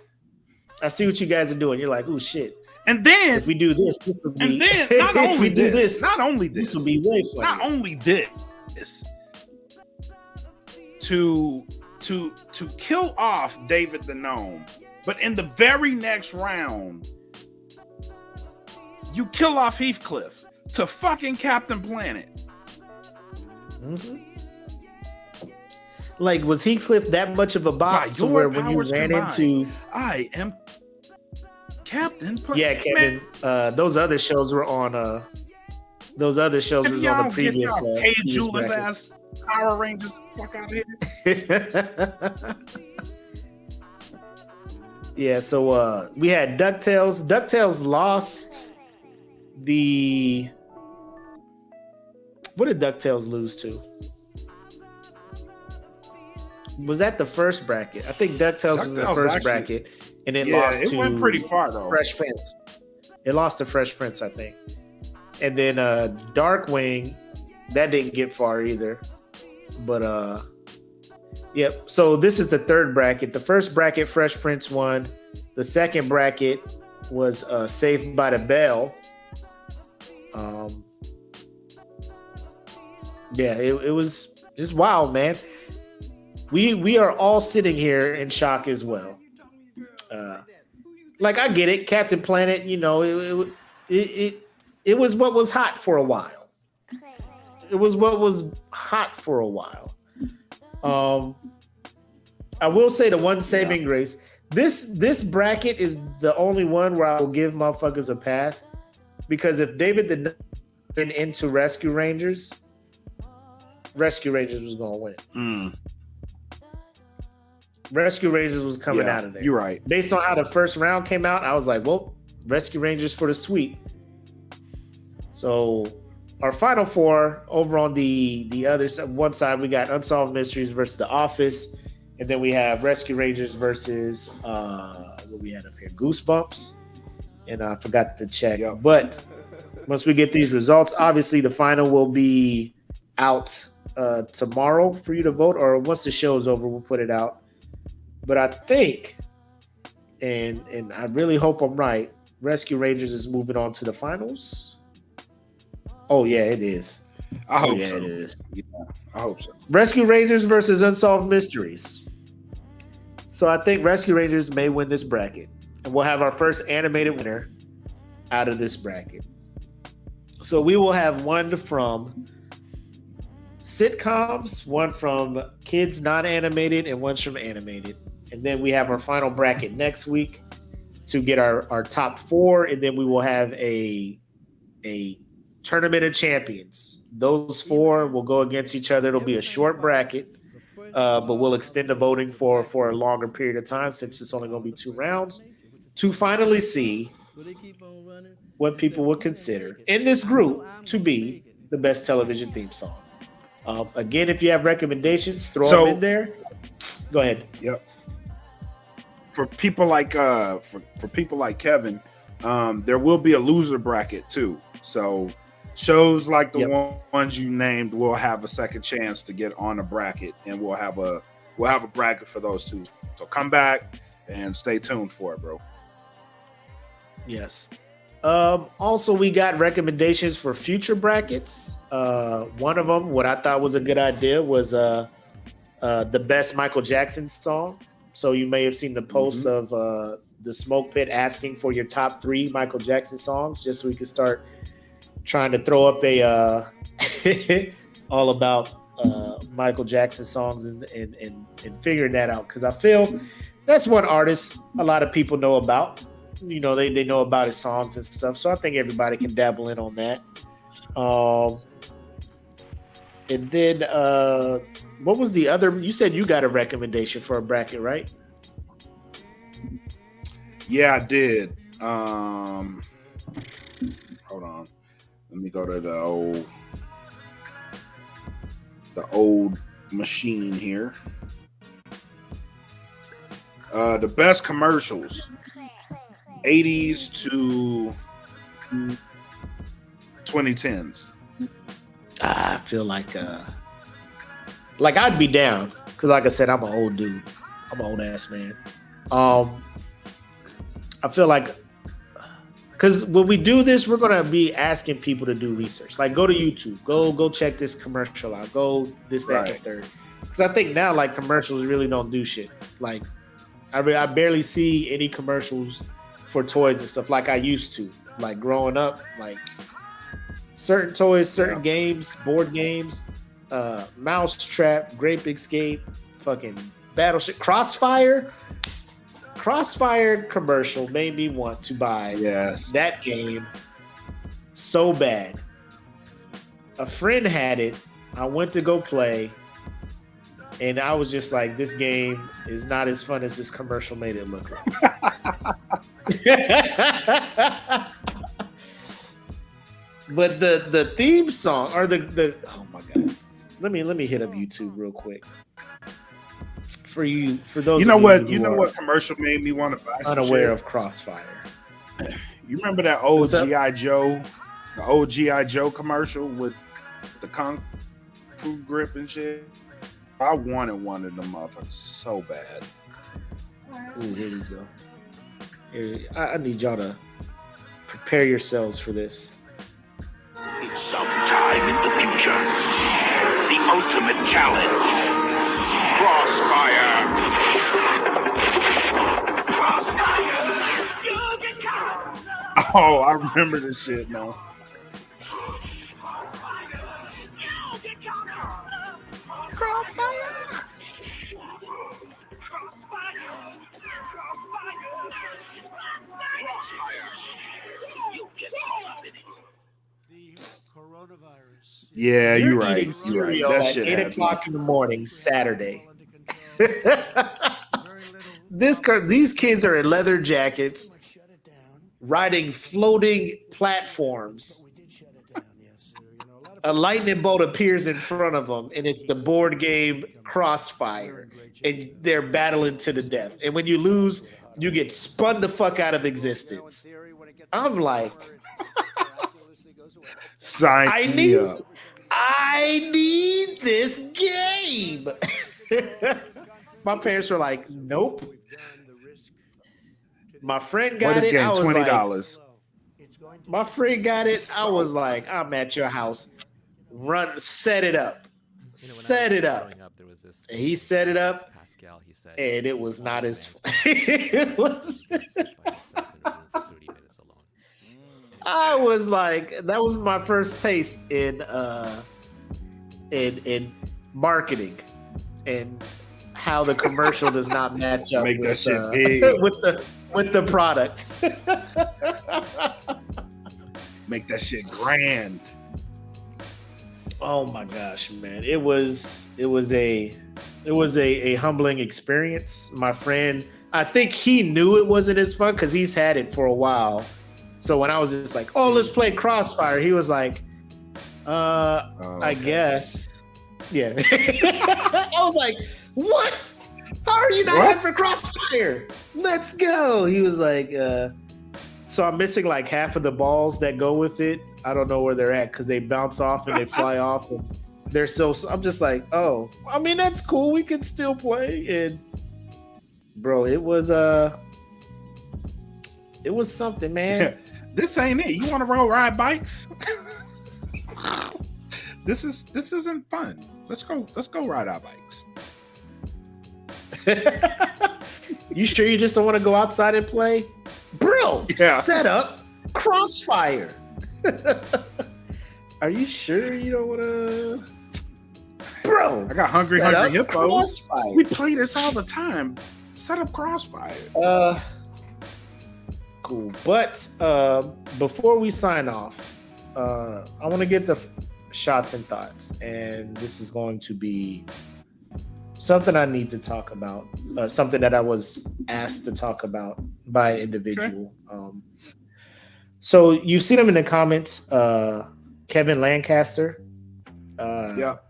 You're like, oh shit. And then if we do this will be. And then not only this, this will be way funny. Not only this, to kill off David the Gnome, but in the very next round, you kill off Heathcliff to fucking Captain Planet. Mm-hmm. Like, was Heathcliff that much of a bot to where when you ran into? I am Captain Planet. Yeah, Kevin. Those other shows were on. Those other shows was on the previous. Hey, Julius ass Power Rangers, fuck out of here. Yeah, so we had DuckTales. DuckTales lost the. What did DuckTales lose to? Was that the first bracket? I think DuckTales was the first bracket, and it lost to. It went pretty far though. Fresh Prince. It lost to Fresh Prince, I think, and then Darkwing, that didn't get far either. But yep. So this is the third bracket. The first bracket, Fresh Prince won. The second bracket was Saved by the Bell. Yeah, it's wild, man. We are all sitting here in shock as well. Like I get it, Captain Planet. It was what was hot for a while. I will say the one saving grace. This bracket is the only one where I will give motherfuckers a pass, because if David the went into Rescue Rangers was gonna win. Rescue Rangers was coming out of there. You're right. Based on how the first round came out, I was like, well, Rescue Rangers for the sweep. So our final four over on the other side, one side, we got Unsolved Mysteries versus The Office. And then we have Rescue Rangers versus what we had up here, Goosebumps. And I forgot to check. Yep. But once we get these results, obviously the final will be out tomorrow for you to vote, or once the show is over, we'll put it out. But I think, and I really hope I'm right, Rescue Rangers is moving on to the finals. Oh yeah, it is. I hope yeah, so. it is. Yeah, I hope so. Rescue Rangers versus Unsolved Mysteries. So I think Rescue Rangers may win this bracket, and we'll have our first animated winner out of this bracket. So we will have one from sitcoms, one from kids non-animated, and one from animated. And then we have our final bracket next week to get our top 4, and then we will have a tournament of champions. Those 4 will go against each other. It'll be a short bracket, but we'll extend the voting for a longer period of time since it's only going to be 2 rounds to finally see what people would consider in this group to be the best television theme song. Again, if you have recommendations, throw them in there. Go ahead. Yep. For people like for people like Kevin, there will be a loser bracket too. So shows like the ones you named will have a second chance to get on a bracket, and we'll have a bracket for those two. So come back and stay tuned for it, bro. Yes. Also, we got recommendations for future brackets. One of them, what I thought was a good idea, was the best Michael Jackson song. So you may have seen the post of the SmokePit asking for your top 3 Michael Jackson songs, just so we can start trying to throw up a all about Michael Jackson songs and figuring that out, because I feel that's one artist a lot of people know about. You know, they know about his songs and stuff, so I think everybody can dabble in on that. And then what was the other? You said you got a recommendation for a bracket, right? Yeah, I did. Hold on. Let me go to the old machine here. The best commercials, 80s to 2010s. I feel like I'd be down, because like I said, I'm an old dude. I'm an old ass man. I feel like, because when we do this, we're gonna be asking people to do research. Like, go to YouTube, go check this commercial out, go this, that, and the third. Because I think now, like, commercials really don't do shit. Like, I barely see any commercials for toys and stuff like I used to. Like, growing up, like, certain toys, certain games, board games, Mousetrap, Grape Escape, fucking Battleship, Crossfire commercial made me want to buy that game so bad. A friend had it. I went to go play, and I was just like, this game is not as fun as this commercial made it look like. But the theme song, or the oh my god, let me hit up YouTube real quick for those. You know what commercial made me want to buy some unaware shit? of Crossfire. You remember that old G.I. Joe, the old G.I. Joe commercial with the kung fu grip and shit? I wanted one of them motherfuckers so bad. Ooh, here we go. I need y'all to prepare yourselves for this. Sometime in the future, the ultimate challenge. Crossfire! Crossfire! You get caught! Oh, I remember this shit now. Yeah, you're right. Eating cereal That at shit 8 o'clock in the morning, Saturday. These kids are in leather jackets, riding floating platforms. A lightning bolt appears in front of them, and it's the board game Crossfire, and they're battling to the death. And when you lose, you get spun the fuck out of existence. I'm like, I need this game. My parents were like, nope. My friend got it. I was $20. my friend got it. I was like, I'm at your house. set it up. Set it up. There was this And he set it up, Pascal, he said, and it was not as. It was. I was like, that was my first taste in marketing and how the commercial does not match up Make with, that shit big. with the product. Make that shit grand. Oh my gosh, man. It was a humbling experience. My friend, I think he knew it wasn't as fun because he's had it for a while. So when I was just like, oh, let's play Crossfire, he was like, I guess. Yeah. I was like, what? How are you not hyped for Crossfire? Let's go. He was like, so I'm missing like half of the balls that go with it. I don't know where they're at because they bounce off and they fly off. And they're so. I'm just like, oh, I mean that's cool. We can still play. And bro, it was something, man. This ain't it. You want to ride bikes? This isn't fun. Let's go ride our bikes. You sure you just don't want to go outside and play? Bro, set up Crossfire. Are you sure you don't want to? Bro, I got hungry hippos. Crossfire. We play this all the time. Set up Crossfire. Cool. But before we sign off, I want to get the shots and thoughts, and this is going to be something I need to talk about. Something that I was asked to talk about by an individual. Okay. So you've seen him in the comments, Kevin Lancaster.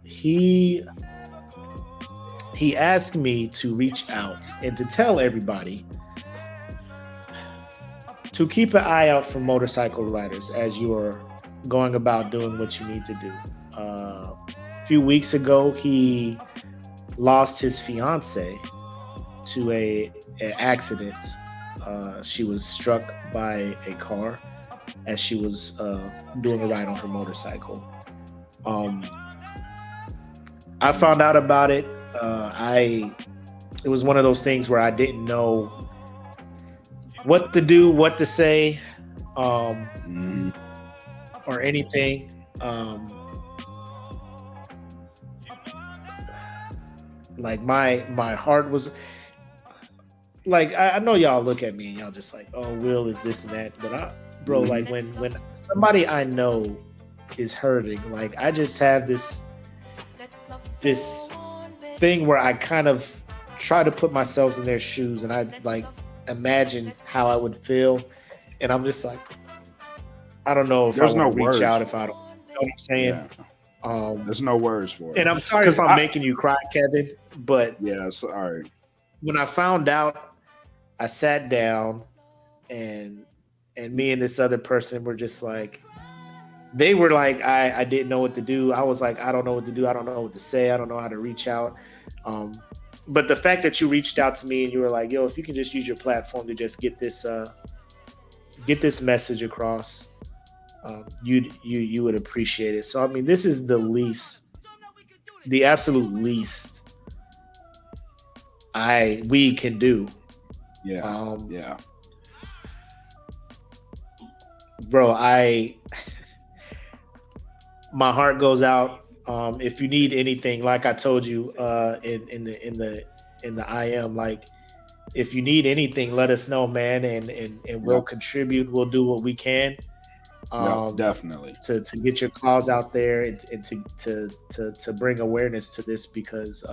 He asked me to reach out and to tell everybody to keep an eye out for motorcycle riders as you are going about doing what you need to do. A few weeks ago, he lost his fiance to an accident. She was struck by a car as she was doing a ride on her motorcycle. I found out about it. It was one of those things where I didn't know what to do, what to say, or anything. Like my heart was like, I know y'all look at me and y'all just like, oh, Will is this and that, but bro, like when somebody I know is hurting, like I just have this thing where I kind of try to put myself in their shoes and I like imagine how I would feel, and I'm just like, I don't know if I want to reach out, if I don't, you know what I'm saying? Yeah. There's no words for it. And I'm sorry if I'm making you cry, Kevin, but yeah, sorry. When I found out, I sat down and me and this other person were just like, they were like, I didn't know what to do. I was like, I don't know what to do. I don't know what to say. I don't know how to reach out. But the fact that you reached out to me and you were like, yo, if you can just use your platform to just get this message across, you would appreciate it. So, I mean, this is the absolute least we can do. Yeah. Yeah. Bro, my heart goes out. If you need anything, like I told you in the IM, like if you need anything, let us know, man, and we'll contribute. We'll do what we can. Definitely to get your cause out there and to bring awareness to this, because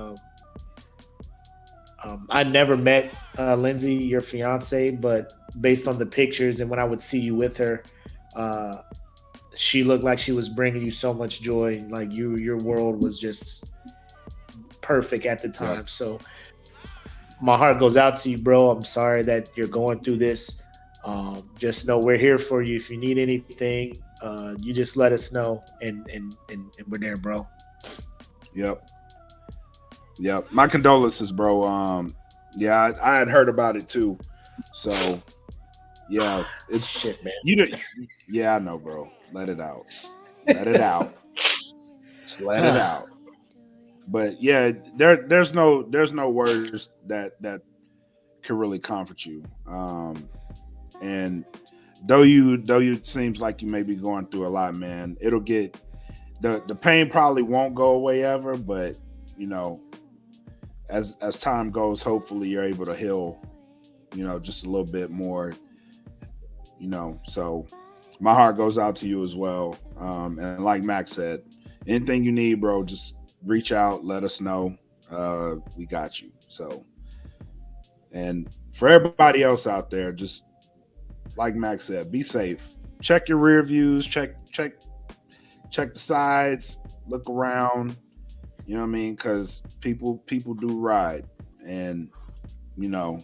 I never met Lindsay, your fiance, but based on the pictures and when I would see you with her, she looked like she was bringing you so much joy. Like your world was just perfect at the time. Yep. So my heart goes out to you, bro. I'm sorry that you're going through this. Just know we're here for you. If you need anything, you just let us know, and we're there, bro. Yep. My condolences, bro. I had heard about it too. So yeah, it's shit, man. Yeah, I know, bro. Let it out. Let it out. Just let it out. But yeah, there's no words that could really comfort you. And though you seems like you may be going through a lot, man, it'll get the pain probably won't go away ever, but you know, as time goes, hopefully you're able to heal, you know, just a little bit more, you know. So my heart goes out to you as well. And like Max said, anything you need, bro, just reach out, let us know. We got you. So, and for everybody else out there, just like Max said, be safe. Check your rear views, check the sides, look around. You know what I mean? Because people do ride, and you know,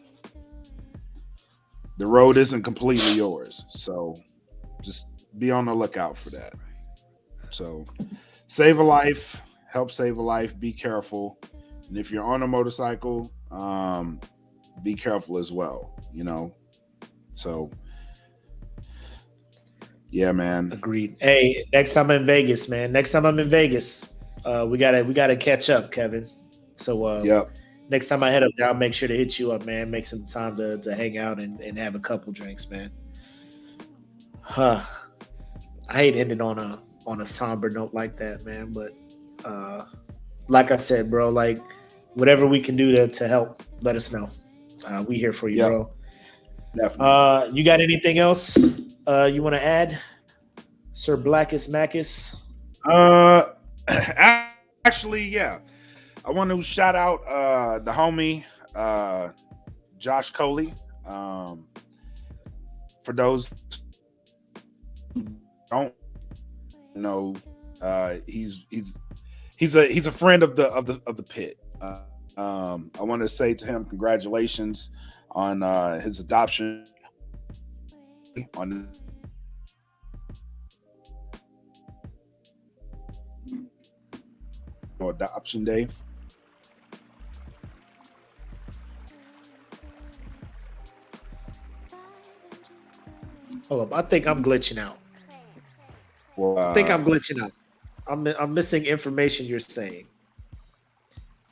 the road isn't completely yours. So just be on the lookout for that. So save a life, help save a life, be careful. And if you're on a motorcycle, be careful as well, you know. So yeah, man. Agreed. Hey, next time I'm in Vegas, man. Next time I'm in Vegas, we gotta catch up, Kevin. So Yep. next time I head up there, I'll make sure to hit you up, man. Make some time to hang out and have a couple drinks, man. I hate ending on a somber note like that, man. But like I said, bro, like whatever we can do to help, let us know. We here for you, Yep. bro. Definitely. You got anything else you want to add, Sir Blackest Macus? Actually, yeah. I want to shout out the homie Josh Coley. For those who don't know, he's a friend of the pit. I want to say to him, congratulations on his adoption on adoption day. Hold up, I think I'm glitching out. Well, I think I'm glitching out. I'm missing information you're saying.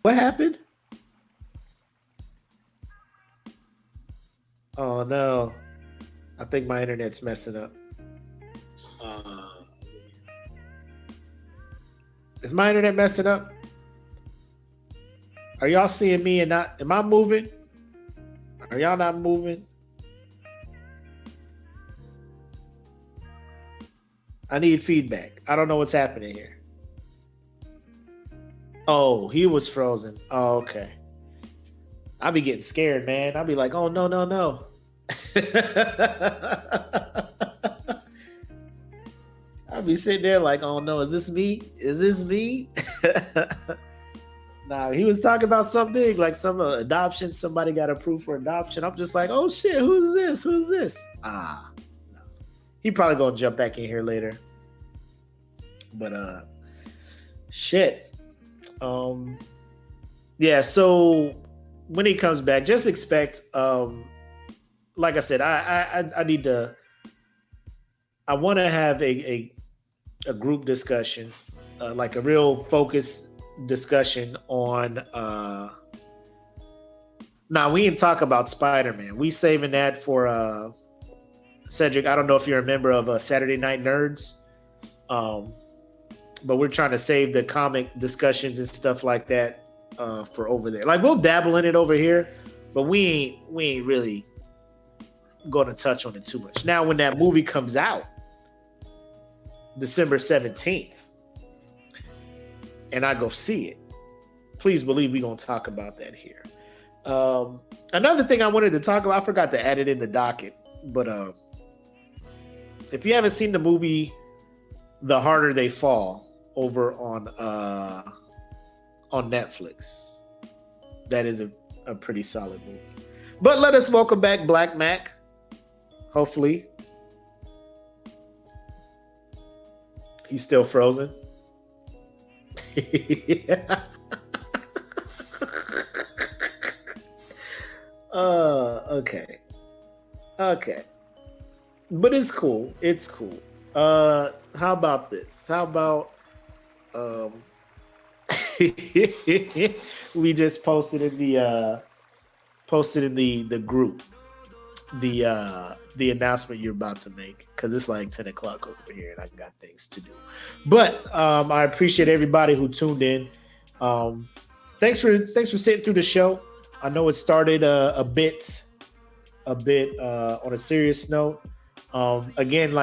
What happened? Oh no, I think my internet's messing up. Is my internet messing up? Are y'all seeing me and not? Am I moving? Are y'all not moving? I need feedback. I don't know what's happening here. Oh, he was frozen. Oh, okay. I'll be getting scared, man. I'll be like, oh, no. I'll be sitting there like, oh, no, is this me? Is this me? Nah, he was talking about something like some adoption. Somebody got approved for adoption. I'm just like, oh, shit, who's this? Who's this? No. He probably going to jump back in here later. But, shit. Yeah, so when he comes back, just expect, like I said, I need to, I want to have a group discussion, like a real focused discussion on, now we didn't talk about Spider-Man. We saving that for, Cedric. I don't know if you're a member of Saturday Night Nerds, but we're trying to save the comic discussions and stuff like that for over there. Like we'll dabble in it over here, but we ain't really going to touch on it too much. Now, when that movie comes out, December 17th, and I go see it, please believe we're going to talk about that here. Another thing I wanted to talk about, I forgot to add it in the docket, but if you haven't seen the movie The Harder They Fall over on Netflix, that is a pretty solid movie. But let us welcome back Black Mac. Hopefully he's still frozen. Yeah. Okay. But it's cool. How about this? How about we just posted in the group the announcement you're about to make, because it's like 10 o'clock over here and I got things to do. But I appreciate everybody who tuned in. Thanks for sitting through the show. I know it started a bit on a serious note. Again,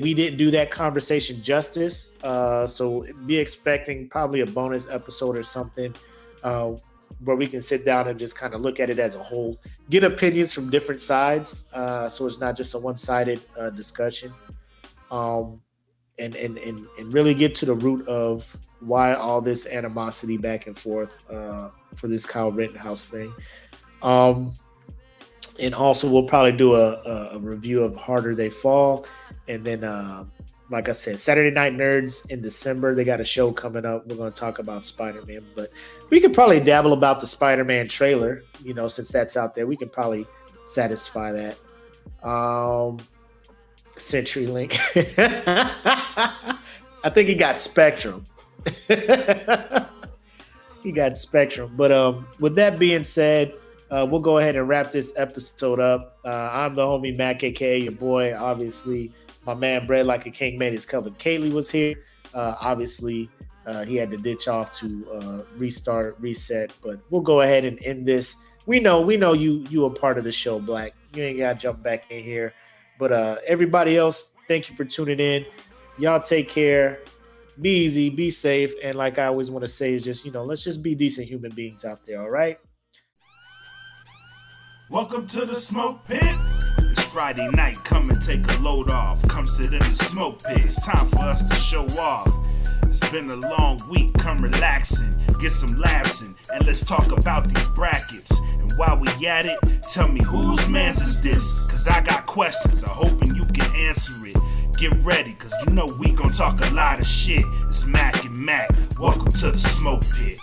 we didn't do that conversation justice, so be expecting probably a bonus episode or something where we can sit down and just kind of look at it as a whole, get opinions from different sides, so it's not just a one-sided discussion, and really get to the root of why all this animosity back and forth for this Kyle Rittenhouse thing. And also we'll probably do a review of Harder They Fall, and then like I said, Saturday Night Nerds in December, they got a show coming up. We're going to talk about Spider-Man, but we could probably dabble about the Spider-Man trailer, since that's out there. We can probably satisfy that. CenturyLink. I think he got Spectrum. He got Spectrum. But with that being said, we'll go ahead and wrap this episode up. I'm the homie Mac, aka your boy. Obviously, my man Bread Like a King made his cover. Kaylee was here. Obviously, he had to ditch off to reset. But we'll go ahead and end this. We know you a part of the show, Black. You ain't gotta jump back in here. But everybody else, thank you for tuning in. Y'all take care. Be easy, be safe, and like I always want to say is just, let's just be decent human beings out there, all right? Welcome to the Smoke Pit. It's Friday night, come and take a load off. Come sit in the Smoke Pit, it's time for us to show off. It's been a long week, come relaxing, get some laughs in, and let's talk about these brackets. And while we at it, tell me whose man's is this? Cause I got questions, I'm hoping you can answer it. Get ready, cause we gon' talk a lot of shit. It's Mac and Mac, welcome to the Smoke Pit.